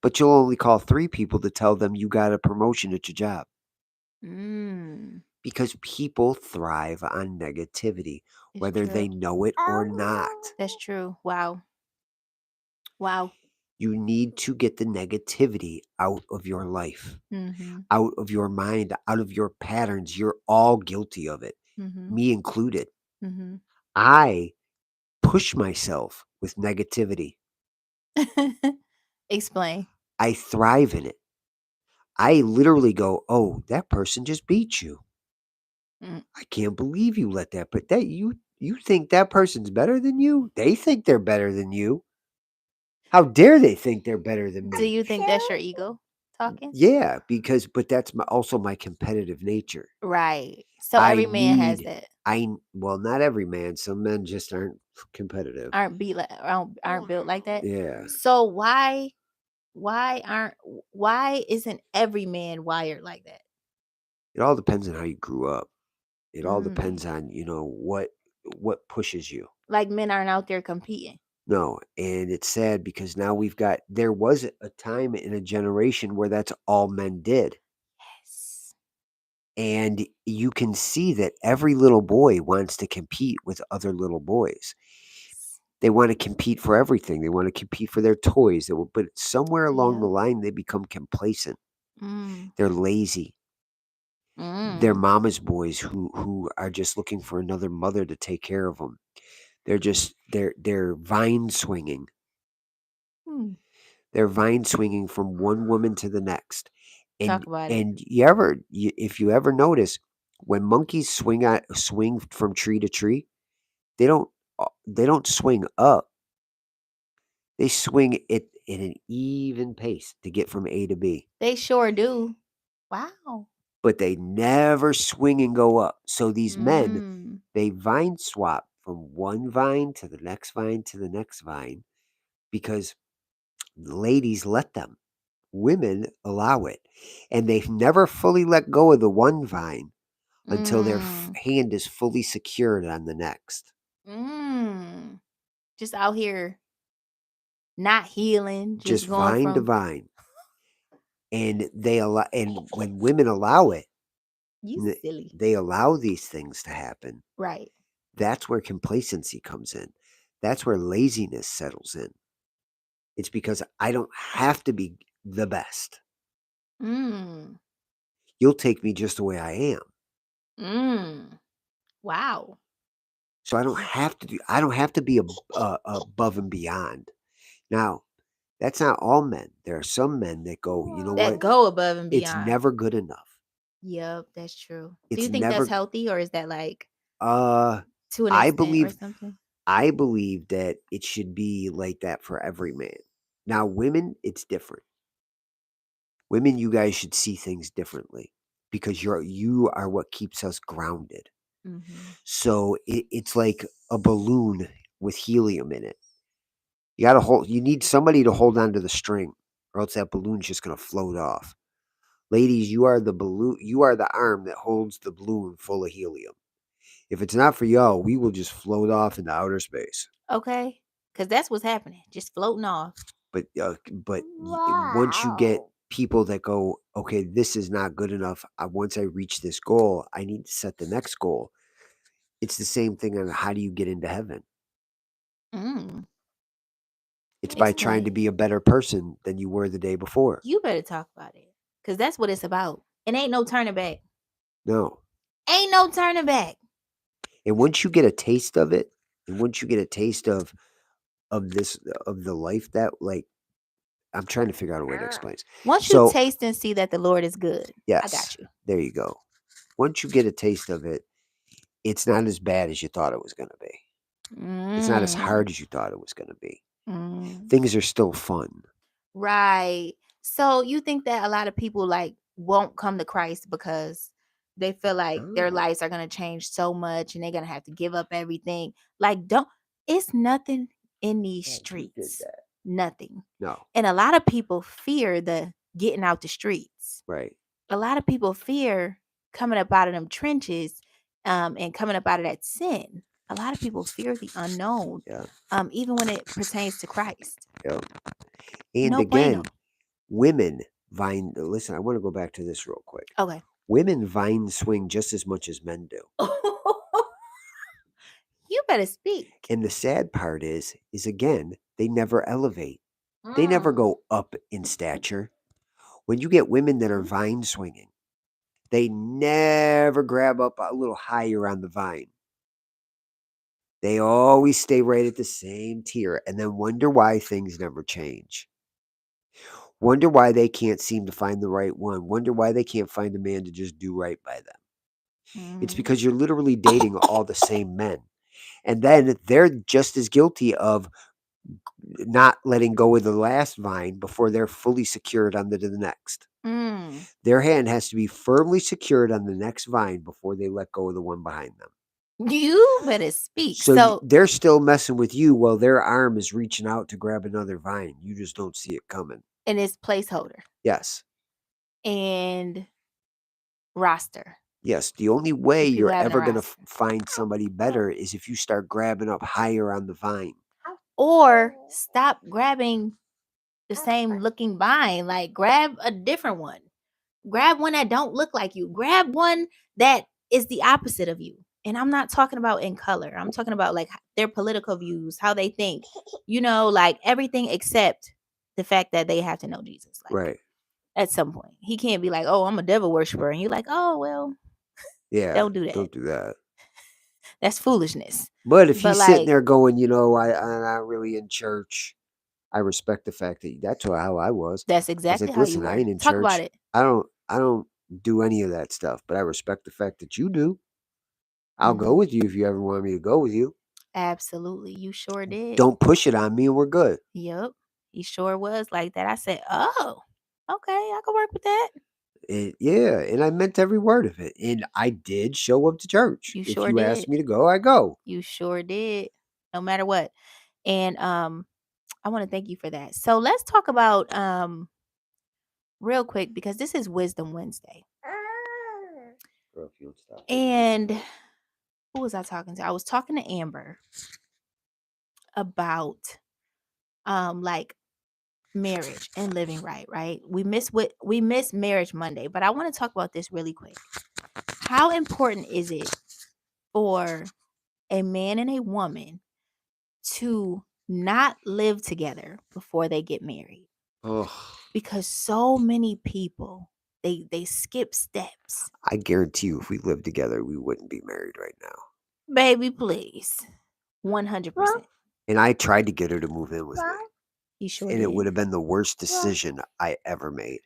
But you'll only call 3 people to tell them you got a promotion at your job. Because people thrive on negativity, whether they know it or not. That's true. Wow. Wow. You need to get the negativity out of your life, out of your mind, out of your patterns. You're all guilty of it, me included. I push myself with negativity. Explain. I thrive in it. I literally go, "Oh, that person just beat you. I can't believe you let that, but that you think that person's better than you? They think they're better than you. How dare they think they're better than me?" Do you think that's your ego talking? Yeah, but that's also my competitive nature. Right. So every man has that. Well, not every man. Some men just aren't competitive. Aren't built like that. Yeah. So why isn't every man wired like that? It all depends on how you grew up. It all depends on, what pushes you. Like men aren't out there competing. No, and it's sad because now there was a time in a generation where that's all men did. Yes. And you can see that every little boy wants to compete with other little boys. They want to compete for everything. They want to compete for their toys. But somewhere along the line, they become complacent. They're lazy. They're mama's boys who are just looking for another mother to take care of them. They're vine swinging. They're vine swinging from one woman to the next. Talk about it. And if you ever notice, when monkeys swing from tree to tree, they don't swing up. They swing it in an even pace to get from A to B. They sure do. Wow. But they never swing and go up. So these men, they vine swap from one vine to the next vine to the next vine because ladies let them. Women allow it. And they've never fully let go of the one vine until their hand is fully secured on the next. Just out here not healing, Just going vine to from vine. and when women allow it, You silly. they allow these things to happen. Right. That's where complacency comes in. That's where laziness settles in. It's because I don't have to be the best. Mm. You'll take me just the way I am. Mm. Wow. So I don't have to be above and beyond. Now, that's not all men. There are some men that go, you know That what? go above and It's beyond. never good enough. Yep, that's true. Do It's you think that's never healthy, or is that like to an I extent or believe something? I believe that it should be like that for every man. Now, women, it's different. Women, you guys should see things differently because you are what keeps us grounded. Mm-hmm. So it's like a balloon with helium in it. You need somebody to hold onto the string, or else that balloon's just gonna float off. Ladies, you are the balloon, you are the arm that holds the balloon full of helium. If it's not for y'all, we will just float off into outer space. Okay, because that's what's happening, just floating off. But once you get people that go, okay, this is not good enough. Once I reach this goal, I need to set the next goal. It's the same thing on how do you get into heaven? Mm. It's by trying to Explain. be a better person than you were the day before. You better talk about it, because that's what it's about. And ain't no turning back. No. Ain't no turning back. And once you get a taste of it, and once you get a taste of this of the life that like I'm trying to figure out a way to explain this. Once you So taste and see that the Lord is good, I yes, got you. there you go. Once you get a taste of it, it's not as bad as you thought it was going to be. It's not as Mm. hard as you thought it was going to be. Mm. Things are still fun. Right. So you think that a lot of people like won't come to Christ because they feel like their lives are going to change so much and they're going to have to give up everything. Like, it's nothing in these streets. Nothing. No. And a lot of people fear the getting out the streets. Right. A lot of people fear coming up out of them trenches and coming up out of that sin. A lot of people fear the unknown. Yeah. Even when it pertains to Christ. Yeah. And No again, bueno. women listen, I want to go back to this real quick. Okay. Women vine swing just as much as men do. You better speak. And the sad part is again, they never elevate. They never go up in stature. When you get women that are vine swinging, they never grab up a little higher on the vine. They always stay right at the same tier and then wonder why things never change. Wonder why they can't seem to find the right one. Wonder why they can't find a man to just do right by them. It's because you're literally dating all the same men. And then they're just as guilty of not letting go of the last vine before they're fully secured onto the next. Their hand has to be firmly secured on the next vine before they let go of the one behind them. You better speak. So they're still messing with you while their arm is reaching out to grab another vine. You just don't see it coming. And it's placeholder. Yes. And roster. Yes. The only way If you you're have ever a going to roster. find somebody better is if you start grabbing up higher on the vine. Or stop grabbing the same looking vine. Like, grab a different one. Grab one that don't look like you. Grab one that is the opposite of you. And I'm not talking about in color. I'm talking about like their political views, how they think, like everything except the fact that they have to know Jesus. Like, Right. At some point, he can't be like, "Oh, I'm a devil worshiper," and you're like, "Oh, well, Yeah. don't do that. Don't do that. That's foolishness." But if he's sitting like, there going, I'm not really in church, I respect the fact that that's how I was. That's I was exactly like, how you listen, I were. ain't in Talk about church. it. I don't do any of that stuff, but I respect the fact that you do. I'll go with you if you ever want me to go with you. Absolutely, you sure did. Don't push it on me, and we're good. Yep, he sure was like that. I said, "Oh, okay, I can work with that." Yeah, and I meant every word of it, and I did show up to church. You If sure you did. asked me to go, I go. You sure did. No matter what. And I want to thank you for that. So let's talk about real quick, because this is Wisdom Wednesday. Girl, if you don't stop. And who was I talking to? I was talking to Amber about like marriage and living right? We miss Marriage Monday, but I want to talk about this really quick. How important is it for a man and a woman to not live together before they get married? Oh, Because so many people they skip steps. I guarantee you, if we lived together, we wouldn't be married right now. Baby, please. 100%. And I tried to get her to move in with me, You sure and did. it would have been the worst decision I ever made,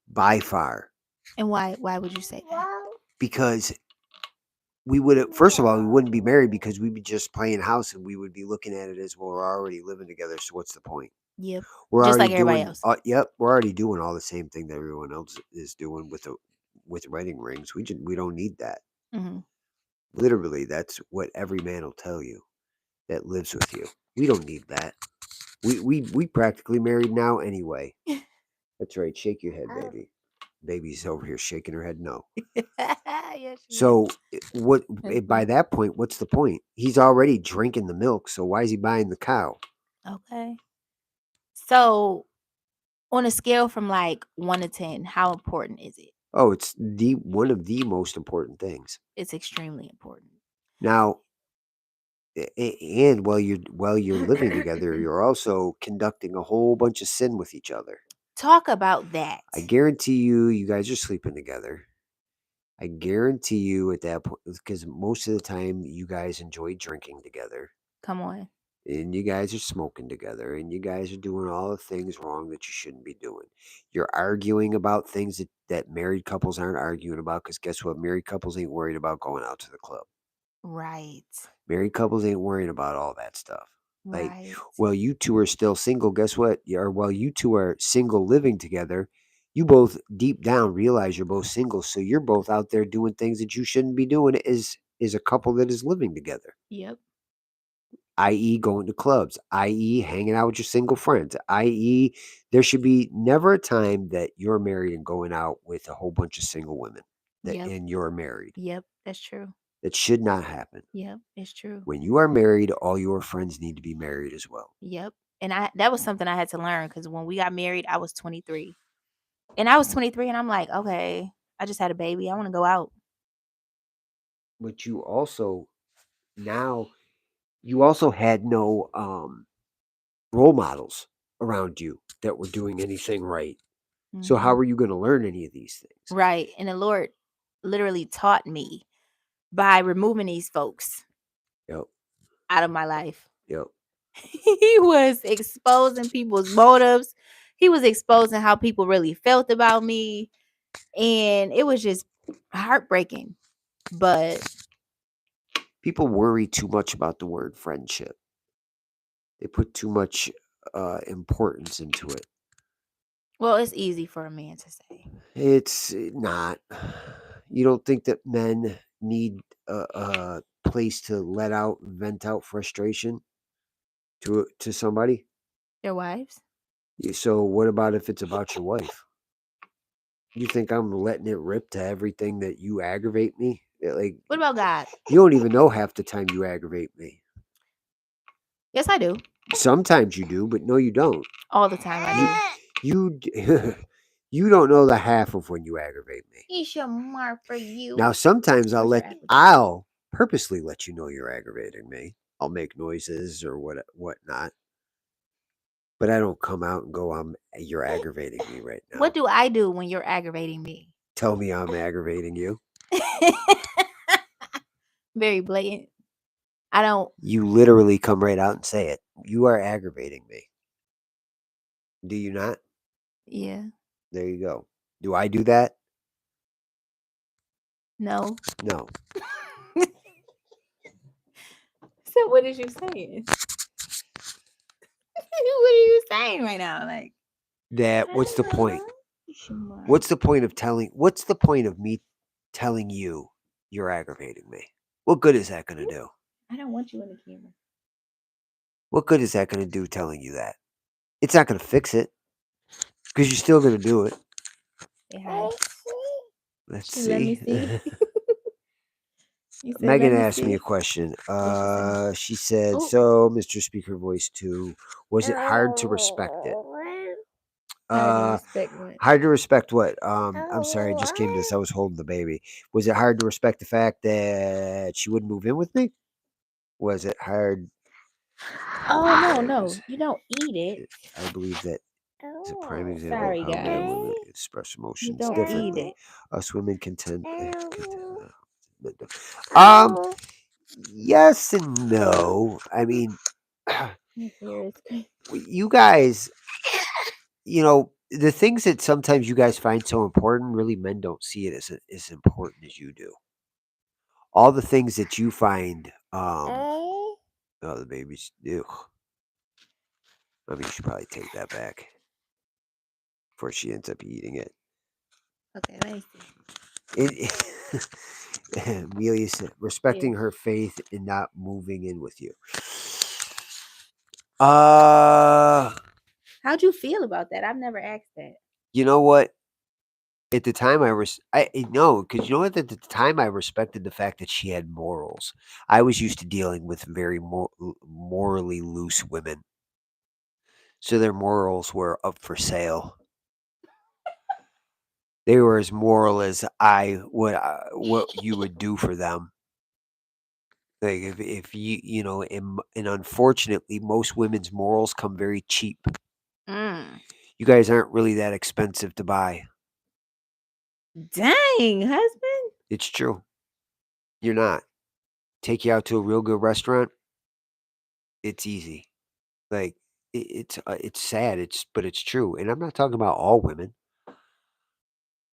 by far. And why would you say that? Because we would have, first of all, we wouldn't be married because we'd be just playing house, and we would be looking at it as, well, we're already living together, so what's the point? Yep. We're Just already like everybody doing, else. yep, we're already doing all the same thing that everyone else is doing with wedding rings. We don't need that. Mhm. Literally, that's what every man will tell you that lives with you. We don't need that. We practically married now anyway. That's right. Shake your head, baby. Baby's over here shaking her head. No. Yes, she is. So what? That's By funny. that point, what's the point? He's already drinking the milk. So why is he buying the cow? Okay. So, on a scale from like 1 to 10, how important is it? Oh, it's one of the most important things. It's extremely important. Now, and while you're living together, you're also conducting a whole bunch of sin with each other. Talk about that. I guarantee you guys are sleeping together. I guarantee you at that point, because most of the time you guys enjoy drinking together, Come on. and you guys are smoking together, and you guys are doing all the things wrong that you shouldn't be doing. You're arguing about things that married couples aren't arguing about, because guess what? Married couples ain't worried about going out to the club. Right. Married couples ain't worrying about all that stuff. Like, Right. well, you two are still single. Guess what? Or while you two are single living together, you both deep down realize you're both single. So you're both out there doing things that you shouldn't be doing as a couple that is living together, Yep. i.e. going to clubs, i.e. hanging out with your single friends, i.e. there should be never a time that you're married and going out with a whole bunch of single women Yep. and you're married. Yep. That's true. That should not happen. Yep. It's true. When you are married, all your friends need to be married as well. Yep. And that was something I had to learn because when we got married, I was 23. And I was 23 and I'm like, okay, I just had a baby. I want to go out. But you also had no role models around you that were doing anything right. So how Mhm. are you going to learn any of these things? Right. And the Lord literally taught me by removing these folks Yep. out of my life. Yep. He was exposing people's motives. He was exposing how people really felt about me. And it was just heartbreaking. But People worry too much about the word friendship. They put too much importance into it. well, it's easy for a man to say. It's not. You don't think that men need a place to vent out frustration to somebody? Their wives? So what about if it's about your wife? You think I'm letting it rip to everything that you aggravate me? Like, What about God? you don't even know half the time you aggravate me. Yes, I do. Sometimes you do, but no, you don't. All the time I You you don't know the half of when you aggravate me. do. Isha Mar for you. Now, sometimes Where's your application? I'll purposely let you know you're aggravating me. I'll make noises or whatnot. But I don't come out and go, you're aggravating me right now. What do I do when you're aggravating me? Tell me I'm aggravating you. Very blatant. I don't. You literally come right out and say it. You are aggravating me. Do you not? Yeah. There you go. Do I do that? No. No. So what is you saying? What are you saying right now? Like That, what's the point? Isha Mar. What's the point of me telling you you're aggravating me? What good is that going to do? I don't want you in the camera. What good is that going to do telling you that? It's not going to fix it because you're still going to do it. Say hi. Let's Let me see. see. He said, Megan let me asked me a see. question. What she say? She said, Oh, "So, Mr. Speaker Voice 2, was it hard to respect it?" hard to Uh, respect what? Hard to respect what? I'm sorry, I just came to this. I was holding the baby. Was it hard to respect the fact that she wouldn't move in with me? Was it hard? Oh no, It no, was. you don't eat it. I believe that is a prime example of Sorry, how men and guys. women express You emotions don't eat differently. it. Us women um, yes and no. I mean, His hair is crazy. you guys, the things that sometimes you guys find so important, really men don't see it as important as you do. All the things that you find, oh, the baby's, ugh. I mean, you should probably take that back before she ends up eating it. Okay, let me see. Amelia said, respecting her faith and not moving in with you. How'd you feel about that? I've never asked that. You know what? At the time, I know, because you know what? At the time, I respected the fact that she had morals. I was used to dealing with very morally loose women, so their morals were up for sale. They were as moral as I would, what you would do for them. Like if and unfortunately, most women's morals come very cheap. Mm. You guys aren't really that expensive to buy. Dang, husband. It's true. You're not. Take you out to a real good restaurant. It's easy. Like it's sad. But it's true. And I'm not talking about all women,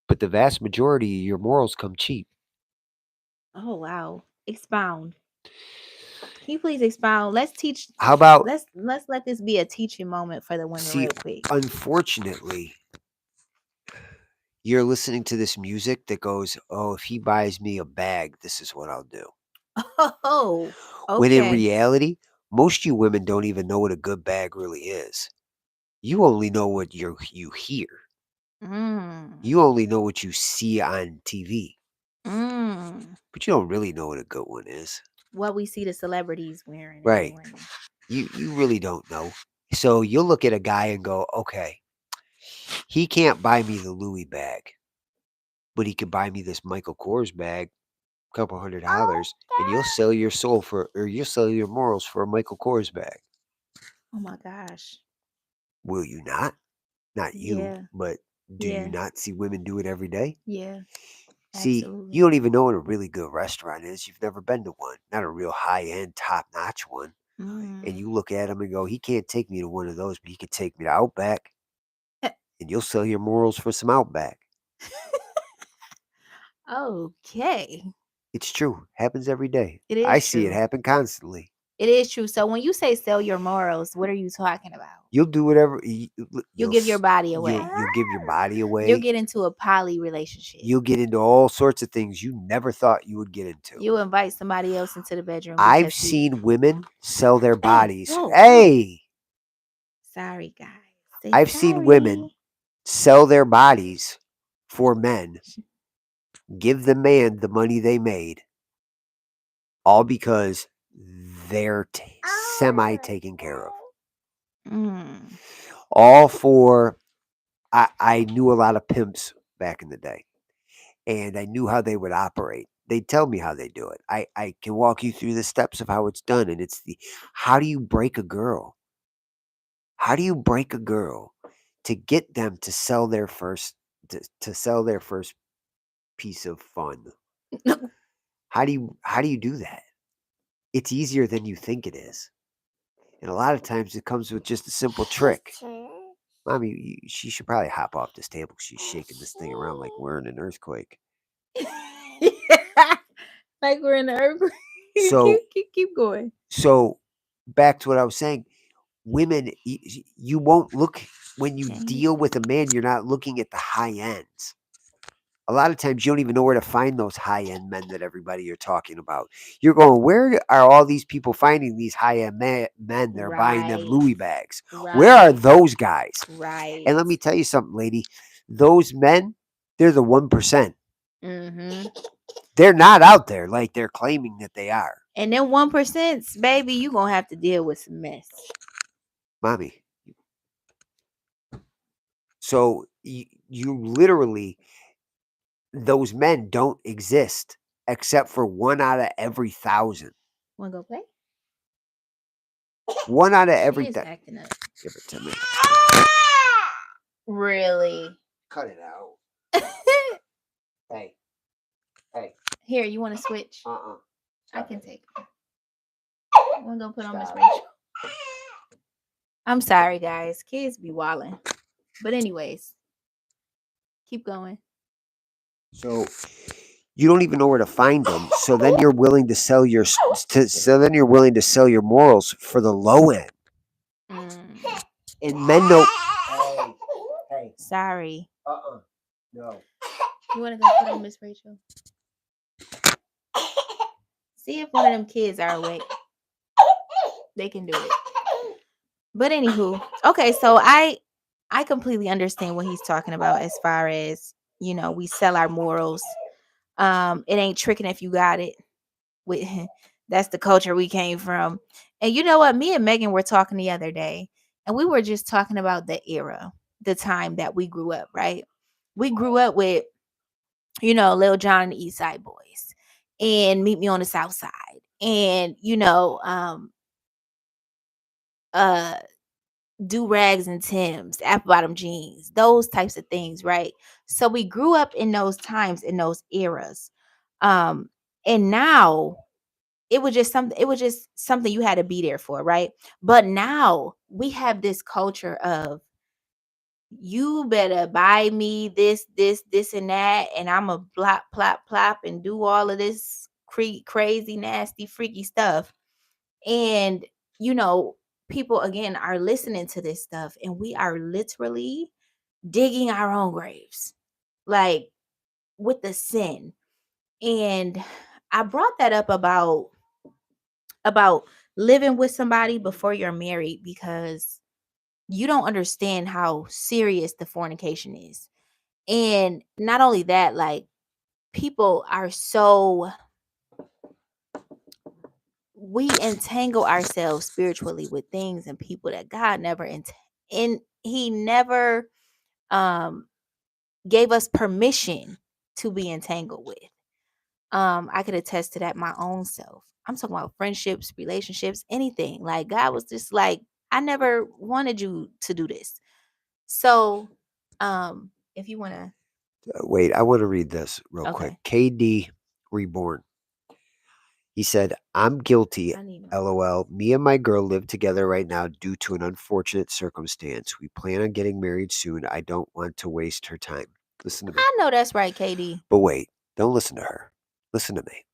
but the vast majority of your morals come cheap. Oh wow. Expound. Can you please expound? Let's teach. How about Let's let this be a teaching moment for the women see? real quick. Unfortunately, you're listening to this music that goes, "Oh, if he buys me a bag, this is what I'll do." Oh, When in okay. reality, most of you women don't even know what a good bag really is. You only know what you hear. Mm. You only know what you see on TV. Mm. But you don't really know what a good one is. What we see the celebrities wearing in the Right. morning. You really don't know. So you'll look at a guy and go, okay, he can't buy me the Louis bag, but he could buy me this Michael Kors bag, a couple $100, and you'll sell your soul or you'll sell your morals for a Michael Kors bag. Oh my gosh. Will you not? Not you, Yeah. but do you Yeah. not see women do it every day? Yeah. See, Absolutely. you don't even know what a really good restaurant is. You've never been to one, not a real high end, top notch one. Mm. And you look at him and go, he can't take me to one of those, but he can take me to Outback, and you'll sell your morals for some Outback. Okay. It's true. Happens every day. It I is see it true. happen constantly. It is true. So when you say sell your morals, what are you talking about? You'll do whatever. You'll give your body away. You'll give your body away. You'll get into a poly relationship. You'll get into all sorts of things you never thought you would get into. You invite somebody else into the bedroom. I've seen women sell their bodies. Whoa. Hey! Sorry, guys. Say I've seen women sell their bodies for men, give the man the money they made, all because they're semi taken care of. Mm. All for, I knew a lot of pimps back in the day, and I knew how they would operate. They'd tell me how they do it. I can walk you through the steps of how it's done, and it's how do you break a girl? How do you break a girl to get them to sell their first to sell their first piece of fun? How do you do that? It's easier than you think it is. And a lot of times it comes with just a simple trick. Mommy, she should probably hop off this table. She's shaking this thing around like we're in an earthquake. Like we're in the earthquake. So keep going. So back to what I was saying. Women, you won't look when you deal with a man. You're not looking at the high ends. A lot of times you don't even know where to find those high-end men that everybody you're talking about. You're going, where are all these people finding these high-end men? They're buying them Louis bags. Where are those guys? Right. And let me tell you something, lady. Those men, they're the 1%. Mm-hmm. They're not out there like they're claiming that they are. And then 1%, baby, you gonna have to deal with some mess. Mommy. So you literally, those men don't exist except for 1 out of every 1,000. Wanna go play? 1 out of She every is acting up. Give it to me. Really? Cut it out. Hey. Here, you want to switch? Uh-uh. I can take it. I'm gonna put on Miss Rachel. I'm sorry, guys. Kids be wilding. But anyways, keep going. So you don't even know where to find them. So then you're willing to sell your morals for the low end. And men know. Hey. Sorry. No. You want to go put on Miss Rachel? See if one of them kids are awake. They can do it. But anywho, okay, so I completely understand what he's talking about as far as, we sell our morals. It ain't tricking if you got it. That's the culture we came from. And you know what? Me and Megan were talking the other day, and we were just talking about the era, the time that we grew up, right? We grew up with, Lil Jon and the East Side Boys and Meet Me on the South Side. And, do rags and Tims, apple bottom jeans, those types of things, right? So we grew up in those times, in those eras. And now it was just something you had to be there for, right? But now we have this culture of, you better buy me this, and that, and I'm a plop, plop, plop, and do all of this crazy, nasty, freaky stuff. And, people again are listening to this stuff, and we are literally digging our own graves, like, with the sin. And I brought that up about living with somebody before you're married, because you don't understand how serious the fornication is. And not only that, like, people are so, we entangle ourselves spiritually with things and people that God never he never gave us permission to be entangled with. I could attest to that my own self. I'm talking about friendships, relationships, anything. Like, God was just like, I never wanted you to do this. So, if you want to wait, I want to read this real quick. KD Reborn. He said, "I'm guilty. LOL. Me and my girl live together right now due to an unfortunate circumstance. We plan on getting married soon. I don't want to waste her time." Listen to me. I know that's right, KD. But wait, don't listen to her. Listen to me.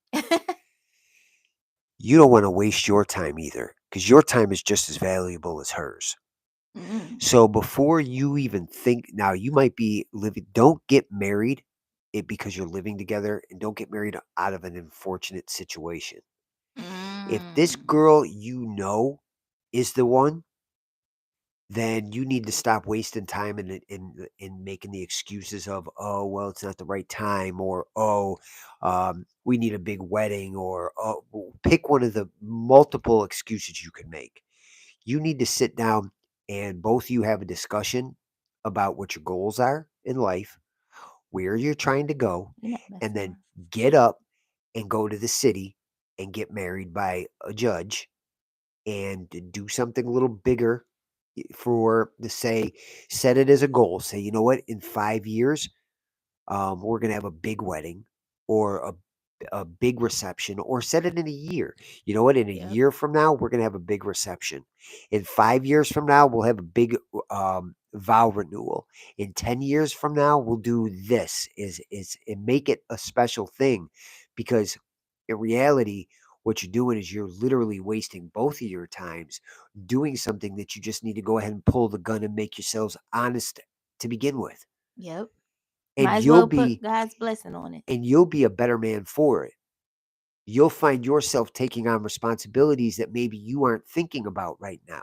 You don't want to waste your time either, because your time is just as valuable as hers. So before you even think, now you might be living, don't get married because you're living together, and don't get married out of an unfortunate situation. If this girl is the one, then you need to stop wasting time in making the excuses of, oh, well, it's not the right time, or, we need a big wedding, or, pick one of the multiple excuses you can make. You need to sit down and both of you have a discussion about what your goals are in life, where you're trying to go, and then get up and go to the city and get married by a judge, and do something a little bigger for the set it as a goal. Say, you know what, in 5 years, we're going to have a big wedding, or a big reception, or set it in a year. You know what, in a year from now, we're going to have a big reception. In 5 years from now, we'll have a big vow renewal. In 10 years from now, we'll do this, and make it a special thing, because in reality, what you're doing is you're literally wasting both of your times doing something that you just need to go ahead and pull the gun and make yourselves honest to begin with. Yep. And might as well put God's blessing on it. And you'll be a better man for it. You'll find yourself taking on responsibilities that maybe you aren't thinking about right now.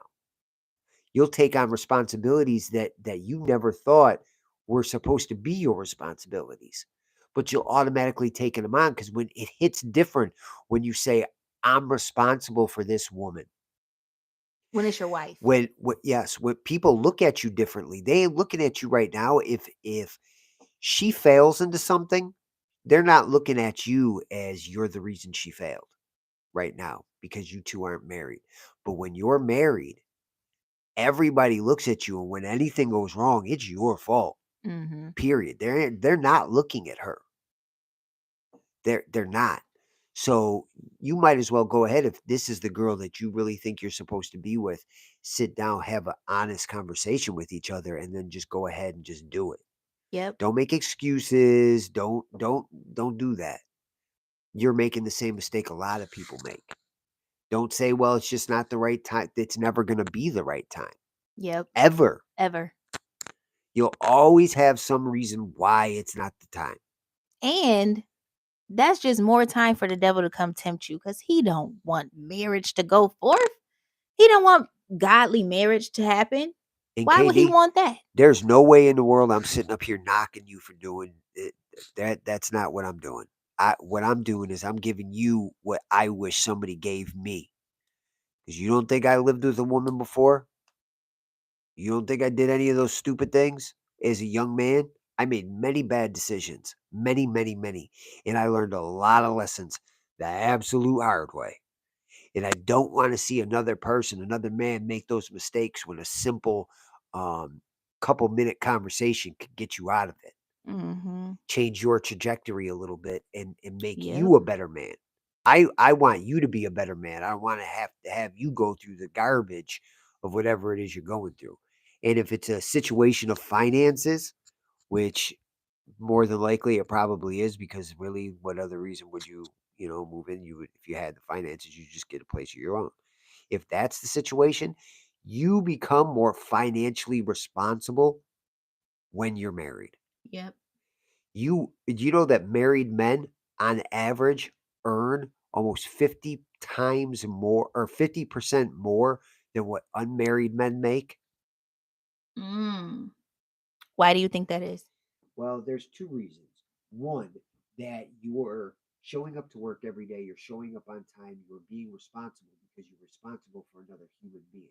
You'll take on responsibilities that you never thought were supposed to be your responsibilities. but you'll automatically take them on because when it hits different when you say, I'm responsible for this woman. When it's your wife. When people look at you differently. They ain't looking at you right now. If she fails into something, they're not looking at you as you're the reason she failed right now because you two aren't married. But when you're married, everybody looks at you, and when anything goes wrong, it's your fault. Mm-hmm. Period. They're not looking at her. They're not. So you might as well go ahead if this is the girl that you really think you're supposed to be with. Sit down, have an honest conversation with each other, and then just go ahead and just do it. Yep. Don't make excuses. Don't do that. You're making the same mistake a lot of people make. Don't say, well, it's just not the right time. It's never going to be the right time. Yep. Ever. Ever. You'll always have some reason why it's not the time. And that's just more time for the devil to come tempt you because he don't want marriage to go forth. He don't want godly marriage to happen. And Why would he want that? There's no way in the world I'm sitting up here knocking you for doing it. That's not what I'm doing. What I'm doing is I'm giving you what I wish somebody gave me. Because you don't think I lived with a woman before? You don't think I did any of those stupid things as a young man? I made many bad decisions. Many, many, many. And I learned a lot of lessons the absolute hard way. And I don't want to see another person, another man make those mistakes when a simple couple minute conversation could get you out of it. Mm-hmm. Change your trajectory a little bit and make Yep. you a better man. I want you to be a better man. I don't want to have you go through the garbage of whatever it is you're going through. And if it's a situation of finances, which more than likely it probably is, because really what other reason would you move in? You would, if you had the finances, you just get a place of your own. If that's the situation, you become more financially responsible when you're married. Yep. You know that married men on average earn almost 50 times more or 50% more than what unmarried men make? Why do you think that is? Well, there's two reasons. One, that you're showing up to work every day, you're showing up on time, you're being responsible because you're responsible for another human being.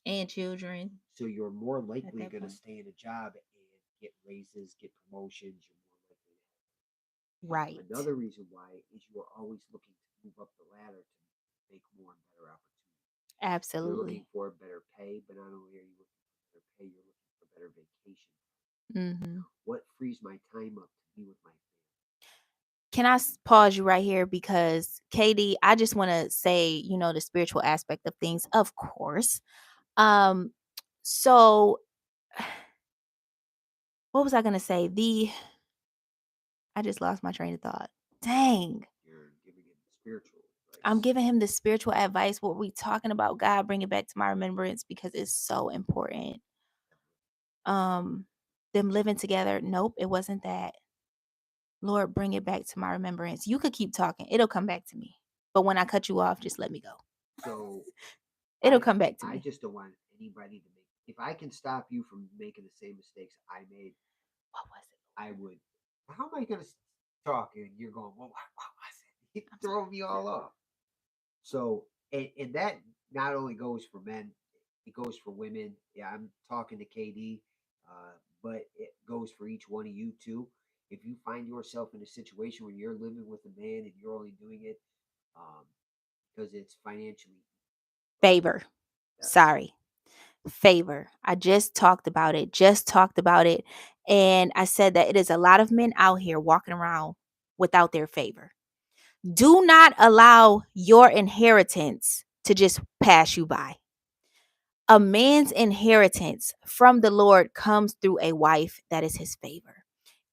And children. So you're more likely that going to point. stay in a job and get raises, get promotions. You're more likely to have. Right. Another reason why is you are always looking to move up the ladder to make more and better opportunities. You're Absolutely. looking for better pay, but not only are you looking for better pay, you're looking for better vacation. What frees my time up to be with my family? Can I pause you right here? Because KD, I just want to say, the spiritual aspect of things, of course. So what was I going to say? I just lost my train of thought. Dang. You're giving him spiritual advice. I'm giving him the spiritual advice. What we talking about, God, bring it back to my remembrance because it's so important. Them living together. Nope, it wasn't that. Lord, bring it back to my remembrance. You could keep talking. It'll come back to me. But when I cut you off, just let me go. So it'll come back to me. I just don't want anybody to make. If I can stop you from making the same mistakes I made, what was it? I would. How am I going to talk and you're going, well, what was it? You throw me all off. So, and that not only goes for men, it goes for women. Yeah, I'm talking to KD, but it goes for each one of you too. If you find yourself in a situation where you're living with a man and you're only doing it because it's financially favor. Sorry. Favor. I just talked about it. And I said that it is a lot of men out here walking around without their favor. Do not allow your inheritance to just pass you by. A man's inheritance from the Lord comes through a wife that is his favor.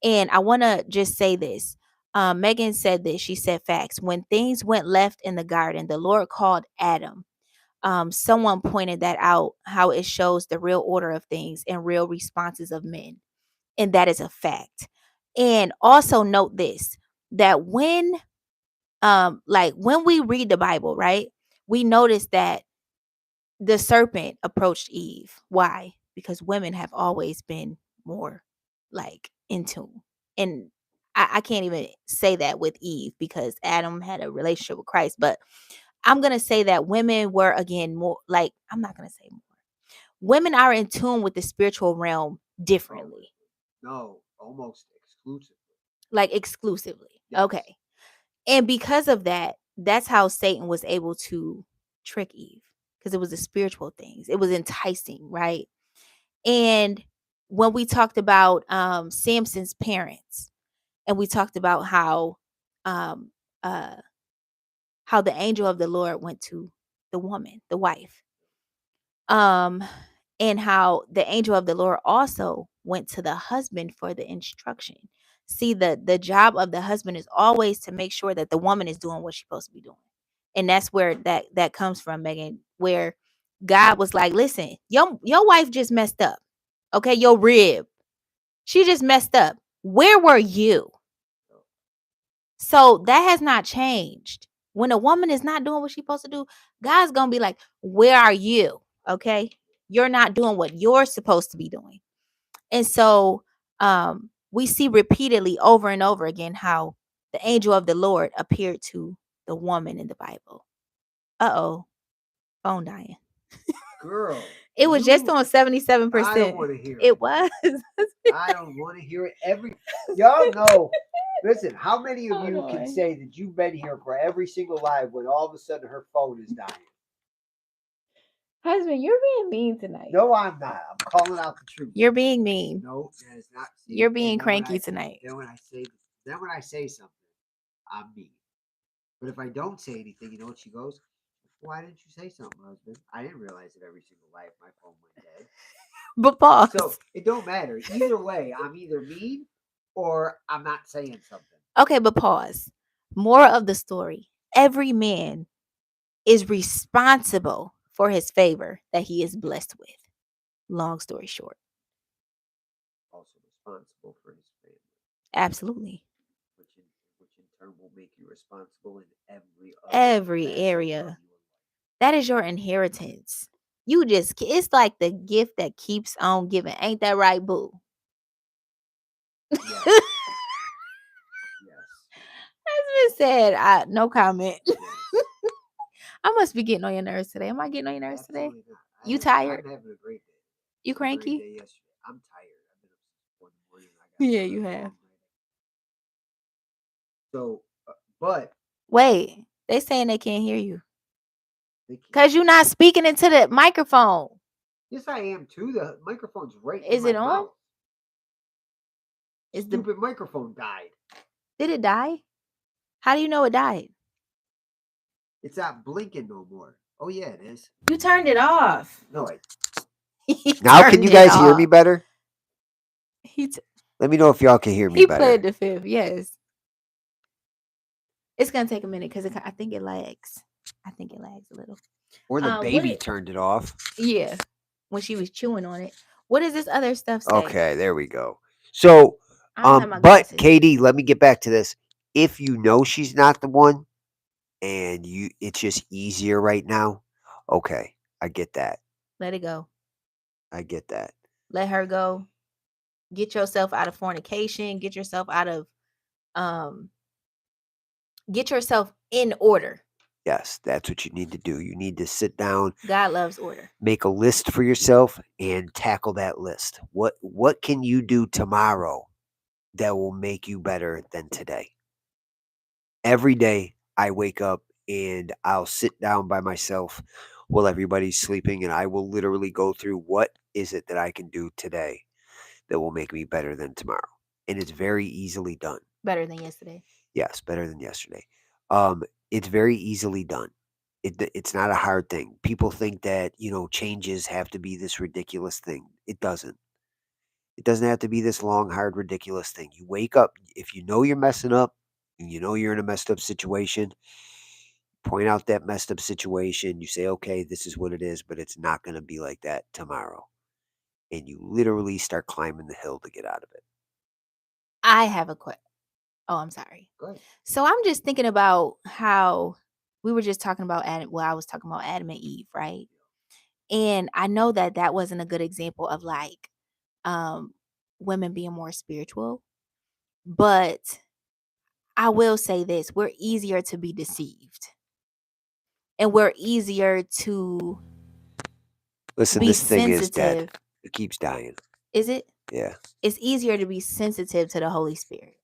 And I want to just say this. Megan said this. She said facts. When things went left in the garden, the Lord called Adam. Someone pointed that out, how it shows the real order of things and real responses of men. And that is a fact. And also note this, that when we read the Bible, right, we notice that the serpent approached Eve. Why? Because women have always been more in tune. And I can't even say that with Eve because Adam had a relationship with Christ. But I'm going to say that women were, again, more like, I'm not going to say more. Women are in tune with the spiritual realm differently. No, almost exclusively. Like exclusively. Yes. Okay. And because of that, that's how Satan was able to trick Eve, because it was the spiritual things. It was enticing, right? And when we talked about Samson's parents, and we talked about um, how the angel of the Lord went to the woman, the wife, and how the angel of the Lord also went to the husband for the instruction. See, the job of the husband is always to make sure that the woman is doing what she's supposed to be doing. And that's where that comes from, Megan, where God was like, listen, your wife just messed up. Okay, your rib. She just messed up. Where were you? So that has not changed. When a woman is not doing what she's supposed to do, God's gonna be like, where are you? Okay. You're not doing what you're supposed to be doing. And so we see repeatedly over and over again how the angel of the Lord appeared to the woman in the Bible. Uh-oh. Phone dying. Girl. It was just on 77%. I don't want to hear it. It was. I don't want to hear it. Y'all know. Listen, how many of Hold you on. can say that you've been here for every single live when all of a sudden her phone is dying? Husband, you're being mean tonight. No, I'm not. I'm calling out the truth. You're being mean. No, that is not. You're being cranky tonight. Then when I say something, I'm mean. But if I don't say anything, you know what she goes? Why didn't you say something, husband? I didn't realize that every single life my phone went dead. But pause. So it don't matter. Either way, I'm either mean or I'm not saying something. Okay, but pause. More of the story. Every man is responsible for his favor that he is blessed with. Long story short. Also responsible for his family. Absolutely. Which in turn will make you responsible in every area. That is your inheritance. It's like the gift that keeps on giving. Ain't that right, boo? Yes. Yes. As been said, no comment. Yes. I must be getting on your nerves today. Am I getting on your nerves today? You tired? I'm having a great day. You cranky? Great day yesterday. I'm tired. I've been up since 4 a.m. Yeah, you have. So, but wait, they saying they can't hear you because you're not speaking into the microphone. Yes, I am too. The microphone's right. Is it on? The stupid microphone died. Did it die? How do you know it died? It's not blinking no more. Oh yeah, it is. You turned it off. No, now can you guys hear me better? Let me know if y'all can hear me better. He played the fifth. Yes. It's gonna take a minute because I think it lags. I think it lags a little. Or the baby turned it off. Yeah, when she was chewing on it. What does this other stuff say? Okay, there we go. So, but KD, let me get back to this. If you know she's not the one, and it's just easier right now. Okay, I get that. Let it go. I get that. Let her go. Get yourself out of fornication. Get yourself out of get yourself in order. Yes, that's what you need to do. You need to sit down. God loves order. Make a list for yourself and tackle that list. What can you do tomorrow that will make you better than today? Every day I wake up and I'll sit down by myself while everybody's sleeping, and I will literally go through what is it that I can do today that will make me better than tomorrow. And it's very easily done. Better than yesterday. Yes, better than yesterday. It's very easily done. It's not a hard thing. People think that, changes have to be this ridiculous thing. It doesn't. It doesn't have to be this long, hard, ridiculous thing. You wake up, if you know you're messing up, and you know you're in a messed up situation, point out that messed up situation. You say, okay, this is what it is, but it's not going to be like that tomorrow. And you literally start climbing the hill to get out of it. I have a question. Oh, I'm sorry. Go ahead. So I'm just thinking about how we were just talking about Adam. Well, I was talking about Adam and Eve, right? And I know that wasn't a good example of women being more spiritual, but I will say this, we're easier to be deceived. And we're easier to Listen, be this thing is dead. sensitive. It keeps dying. Is it? Yeah. It's easier to be sensitive to the Holy Spirit.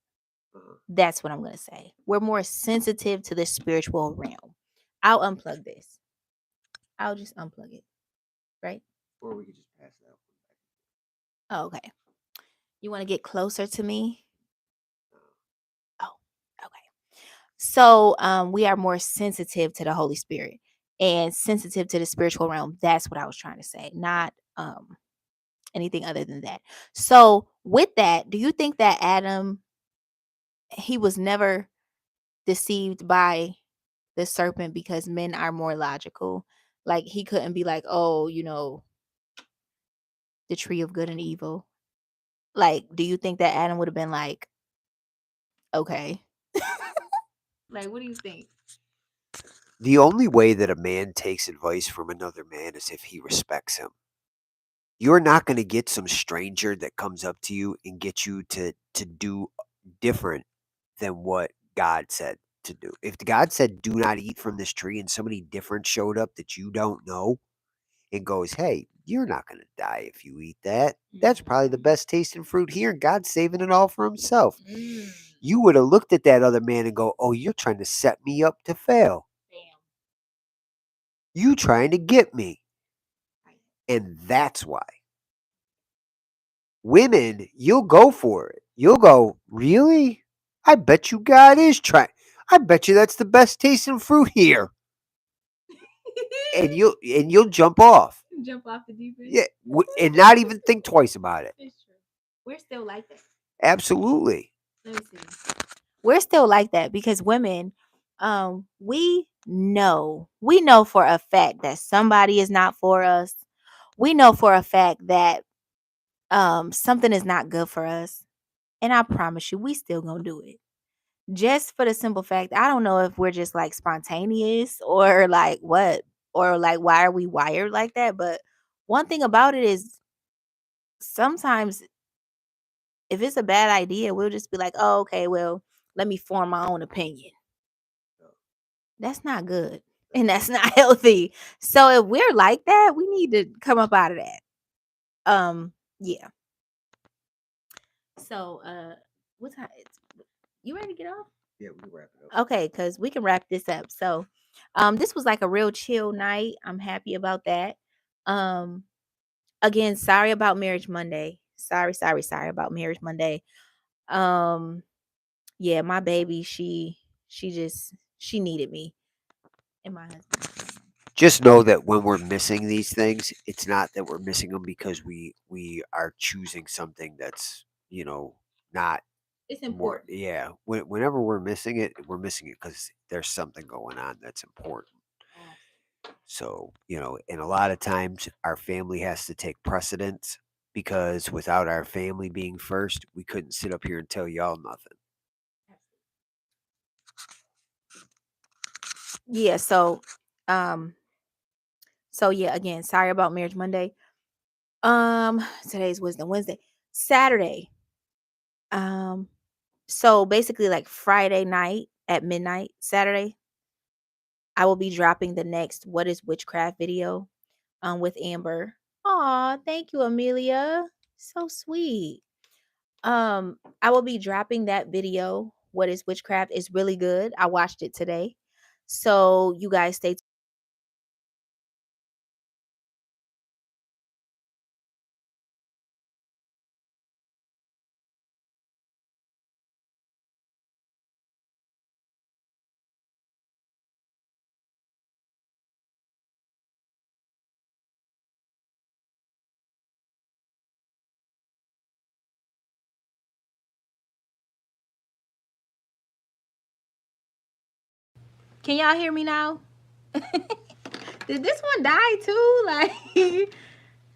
That's what I'm going to say. We're more sensitive to the spiritual realm. I'll unplug this. I'll just unplug it. Right? Or we could just pass that. Oh, okay. You want to get closer to me? Oh, okay. So we are more sensitive to the Holy Spirit and sensitive to the spiritual realm. That's what I was trying to say. Not anything other than that. So with that, do you think that Adam, he was never deceived by the serpent because men are more logical? Like he couldn't be like, oh, the tree of good and evil. Like, do you think that Adam would have been like, okay? Like, what do you think? The only way that a man takes advice from another man is if he respects him. You're not going to get some stranger that comes up to you and get you to do different than what God said to do. If God said, do not eat from this tree, and somebody different showed up that you don't know and goes, hey, you're not going to die if you eat that. That's probably the best tasting fruit here. And God's saving it all for himself. You would have looked at that other man and go, oh, you're trying to set me up to fail. You trying to get me. And that's why. Women, you'll go for it. You'll go, really? I bet you God is trying. I bet you that's the best tasting fruit here. And you'll jump off. Jump off the deep end. Yeah, and not even think twice about it. It's true. We're still like that. Absolutely. Let me see. We're still like that because women, we know for a fact that somebody is not for us. We know for a fact that something is not good for us. And I promise you, we still gonna do it. Just for the simple fact, I don't know if we're just like spontaneous or like what, or like why are we wired like that? But one thing about it is sometimes if it's a bad idea, we'll just be like, oh, okay, well, let me form my own opinion. That's not good. And that's not healthy. So if we're like that, we need to come up out of that. Yeah. So what time? You ready to get off? Yeah, we can wrap it up. Okay, because we can wrap this up. So this was like a real chill night. I'm happy about that. Again, sorry about Marriage Monday. Sorry about Marriage Monday. Yeah, my baby, she needed me and my husband. Just know that when we're missing these things, it's not that we're missing them because we are choosing something that's, not It's more. important. Yeah. Whenever we're missing it because there's something going on that's important. So, and a lot of times our family has to take precedence because without our family being first, we couldn't sit up here and tell y'all nothing. Yeah, so yeah, again, sorry about Marriage Monday. Today's Wisdom Wednesday. Saturday. So basically like Friday night at midnight, Saturday, I will be dropping the next What is Witchcraft video with Amber. Aw, thank you, Amelia. So sweet. I will be dropping that video. What is Witchcraft is really good. I watched it today. So you guys stay tuned. Can y'all hear me now? Did this one die too? Like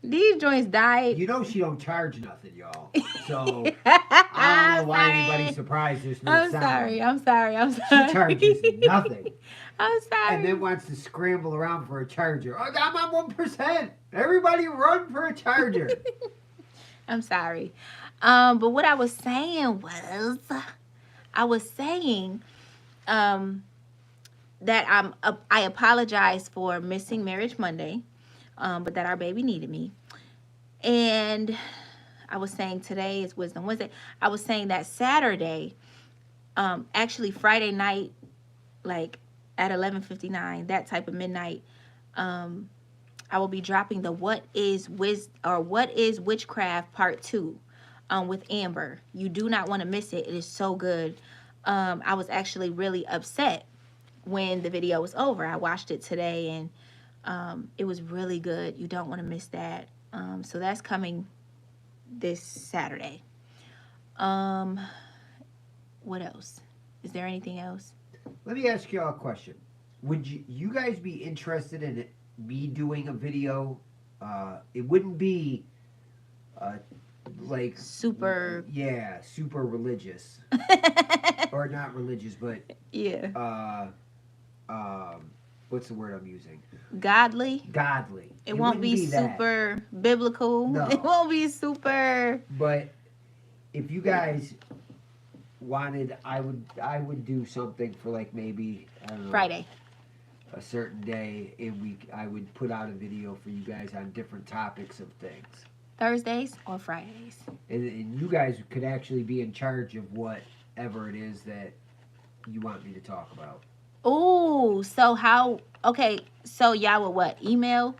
these joints died. She don't charge nothing, y'all. So I don't know why anybody's surprised there's no I'm sound. sorry. She charges nothing. I'm sorry. And then wants to scramble around for a charger. Oh, I'm on 1%. Everybody run for a charger. I'm sorry. But what I was saying was I was saying that I apologize for missing Marriage Monday, but that our baby needed me. And I was saying today is Wisdom Wednesday. I was saying that Saturday, actually Friday night, like at 11:59, that type of midnight, I will be dropping the What is Witchcraft Part 2 with Amber. You do not want to miss it. It is so good. I was actually really upset when the video was over. I watched it today and it was really good. You don't want to miss that. So that's coming this Saturday. What else? Is there anything else? Let me ask y'all a question. Would you guys be interested in me doing a video? It wouldn't be like super religious or not religious, but yeah. What's the word I'm using? Godly. It won't be super biblical. No. It won't be super. But if you guys wanted, I would do something for like maybe, I don't know, Friday, a certain day in week. I would put out a video for you guys on different topics of things. Thursdays or Fridays. And you guys could actually be in charge of whatever it is that you want me to talk about. Oh, so how? Okay, so y'all would what? Email?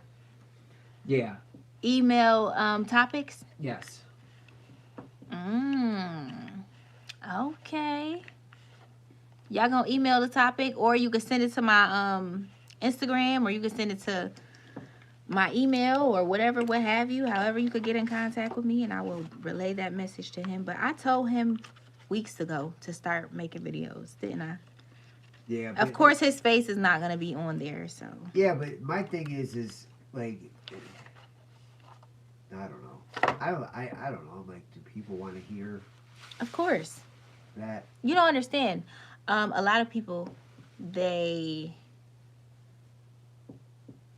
Yeah. Email topics? Yes. Okay. Y'all gonna email the topic, or you can send it to my Instagram, or you can send it to my email, or whatever, what have you. However you could get in contact with me, and I will relay that message to him. But I told him weeks ago to start making videos, didn't I? Yeah. Of course, his face is not gonna be on there, so. Yeah, but my thing is like, I don't know. I don't know. Like, do people want to hear? Of course. That. You don't understand. A lot of people, they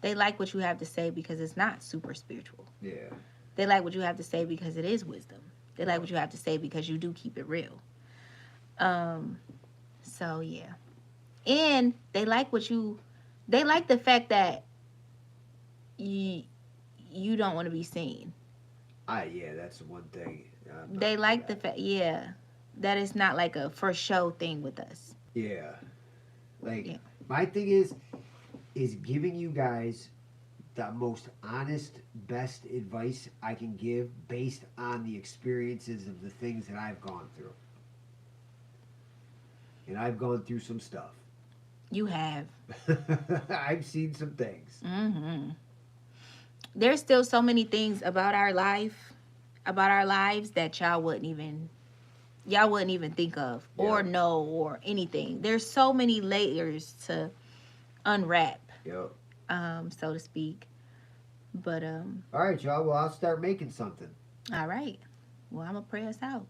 like what you have to say because it's not super spiritual. Yeah. They like what you have to say because it is wisdom. They like what you have to say because you do keep it real. So yeah. And they like they like the fact that you don't want to be seen. Yeah, that's the one thing. They like the fact, yeah, that it's not like a for show thing with us. Yeah. Like, yeah. My thing is giving you guys the most honest, best advice I can give based on the experiences of the things that I've gone through. And I've gone through some stuff. You have. I've seen some things. Mm-hmm. There's still so many things about our lives that y'all wouldn't even think of or know or anything. There's so many layers to unwrap. Yep. So to speak. But all right, y'all. Well, I'll start making something. All right. Well, I'm gonna pray us out.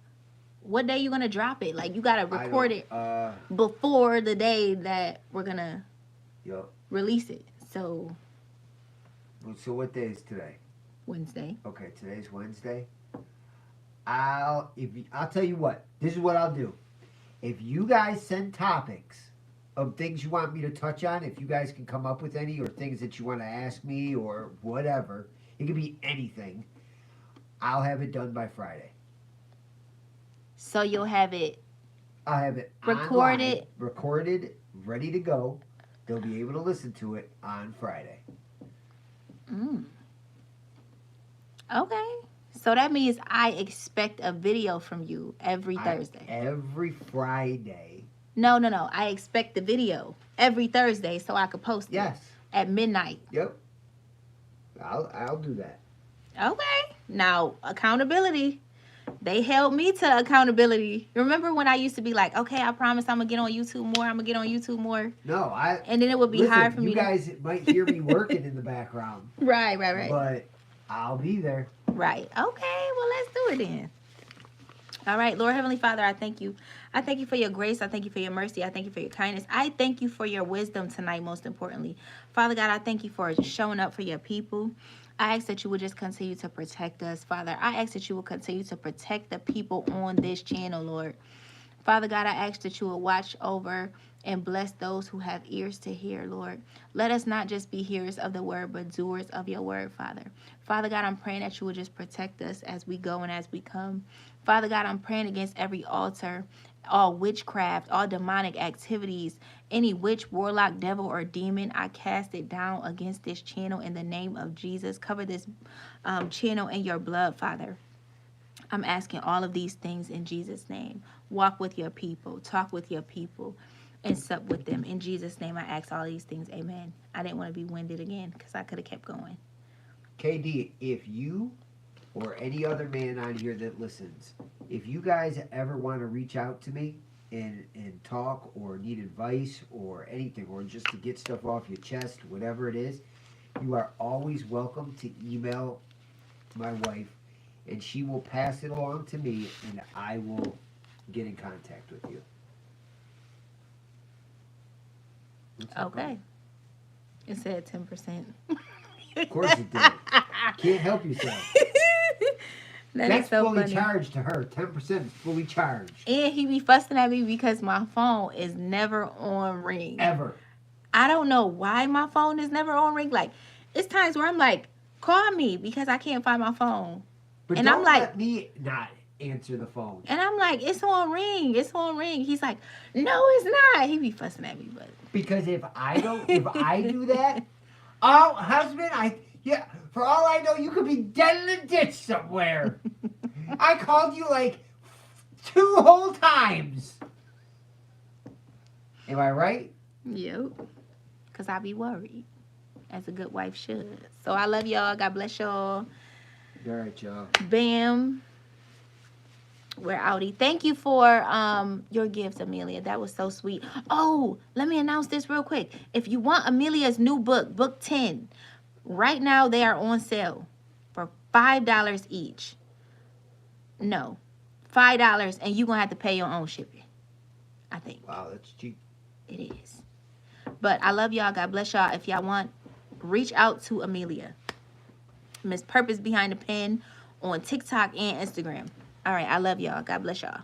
What day you gonna drop it? Like, you gotta record it before the day that we're gonna release it. So what day is today? Wednesday. Okay, today's Wednesday. I'll tell you what. This is what I'll do. If you guys send topics of things you want me to touch on, if you guys can come up with any, or things that you want to ask me or whatever, it could be anything. I'll have it done by Friday. So you'll have it. I'll have it recorded, ready to go. They'll be able to listen to it on Friday. Okay. So that means I expect a video from you every Thursday. Every Friday. No. I expect the video every Thursday so I could post it at midnight. Yep. I'll do that. Okay. Now, accountability. They held me to accountability. Remember when I used to be like, okay, I promise I'm going to get on YouTube more. No, and then it would be hard for me to... You guys might hear me working in the background. Right. But I'll be there. Right. Okay, well, let's do it then. All right, Lord Heavenly Father, I thank you. I thank you for your grace. I thank you for your mercy. I thank you for your kindness. I thank you for your wisdom tonight, most importantly. Father God, I thank you for just showing up for your people. I ask that you would just continue to protect us, Father. I ask that you will continue to protect the people on this channel, Lord. Father God, I ask that you will watch over and bless those who have ears to hear, Lord. Let us not just be hearers of the word, but doers of your word, Father. Father God, I'm praying that you will just protect us as we go and as we come. Father God, I'm praying against every altar, all witchcraft, all demonic activities, any witch, warlock, devil, or demon. I cast it down against this channel in the name of Jesus. Cover this channel in your blood, Father. I'm asking all of these things in Jesus' name. Walk with your people, talk with your people, and sup with them. In Jesus' name, I ask all these things. Amen. I didn't want to be winded again because I could have kept going. KD, if you or any other man on here that listens, if you guys ever want to reach out to me and talk or need advice or anything, or just to get stuff off your chest, whatever it is, you are always welcome to email my wife, and she will pass it along to me, and I will get in contact with you. Okay. It said 10%. Of course it did. Can't help yourself. That's so fully funny. Charged to her. 10% is fully charged. And he be fussing at me because my phone is never on ring. Ever. I don't know why my phone is never on ring. Like, it's times where I'm like, call me because I can't find my phone. But and don't I'm like, let me not answer the phone. And I'm like, it's on ring. It's on ring. He's like, no, it's not. He be fussing at me, but because if I do that, oh, husband, for all I know, you could be dead in a ditch somewhere. I called you like 2 whole times. Am I right? Yep. Because I be worried, as a good wife should. So I love y'all. God bless y'all. All right, y'all. Bam. We're outie. Thank you for your gifts, Amelia. That was so sweet. Oh, let me announce this real quick. If you want Amelia's new book, Book 10, right now they are on sale for $5 each. No, $5, and you're going to have to pay your own shipping, I think. Wow, that's cheap. It is. But I love y'all. God bless y'all. If y'all want, reach out to Amelia. Miss Purpose Behind the Pen on TikTok and Instagram. All right, I love y'all. God bless y'all.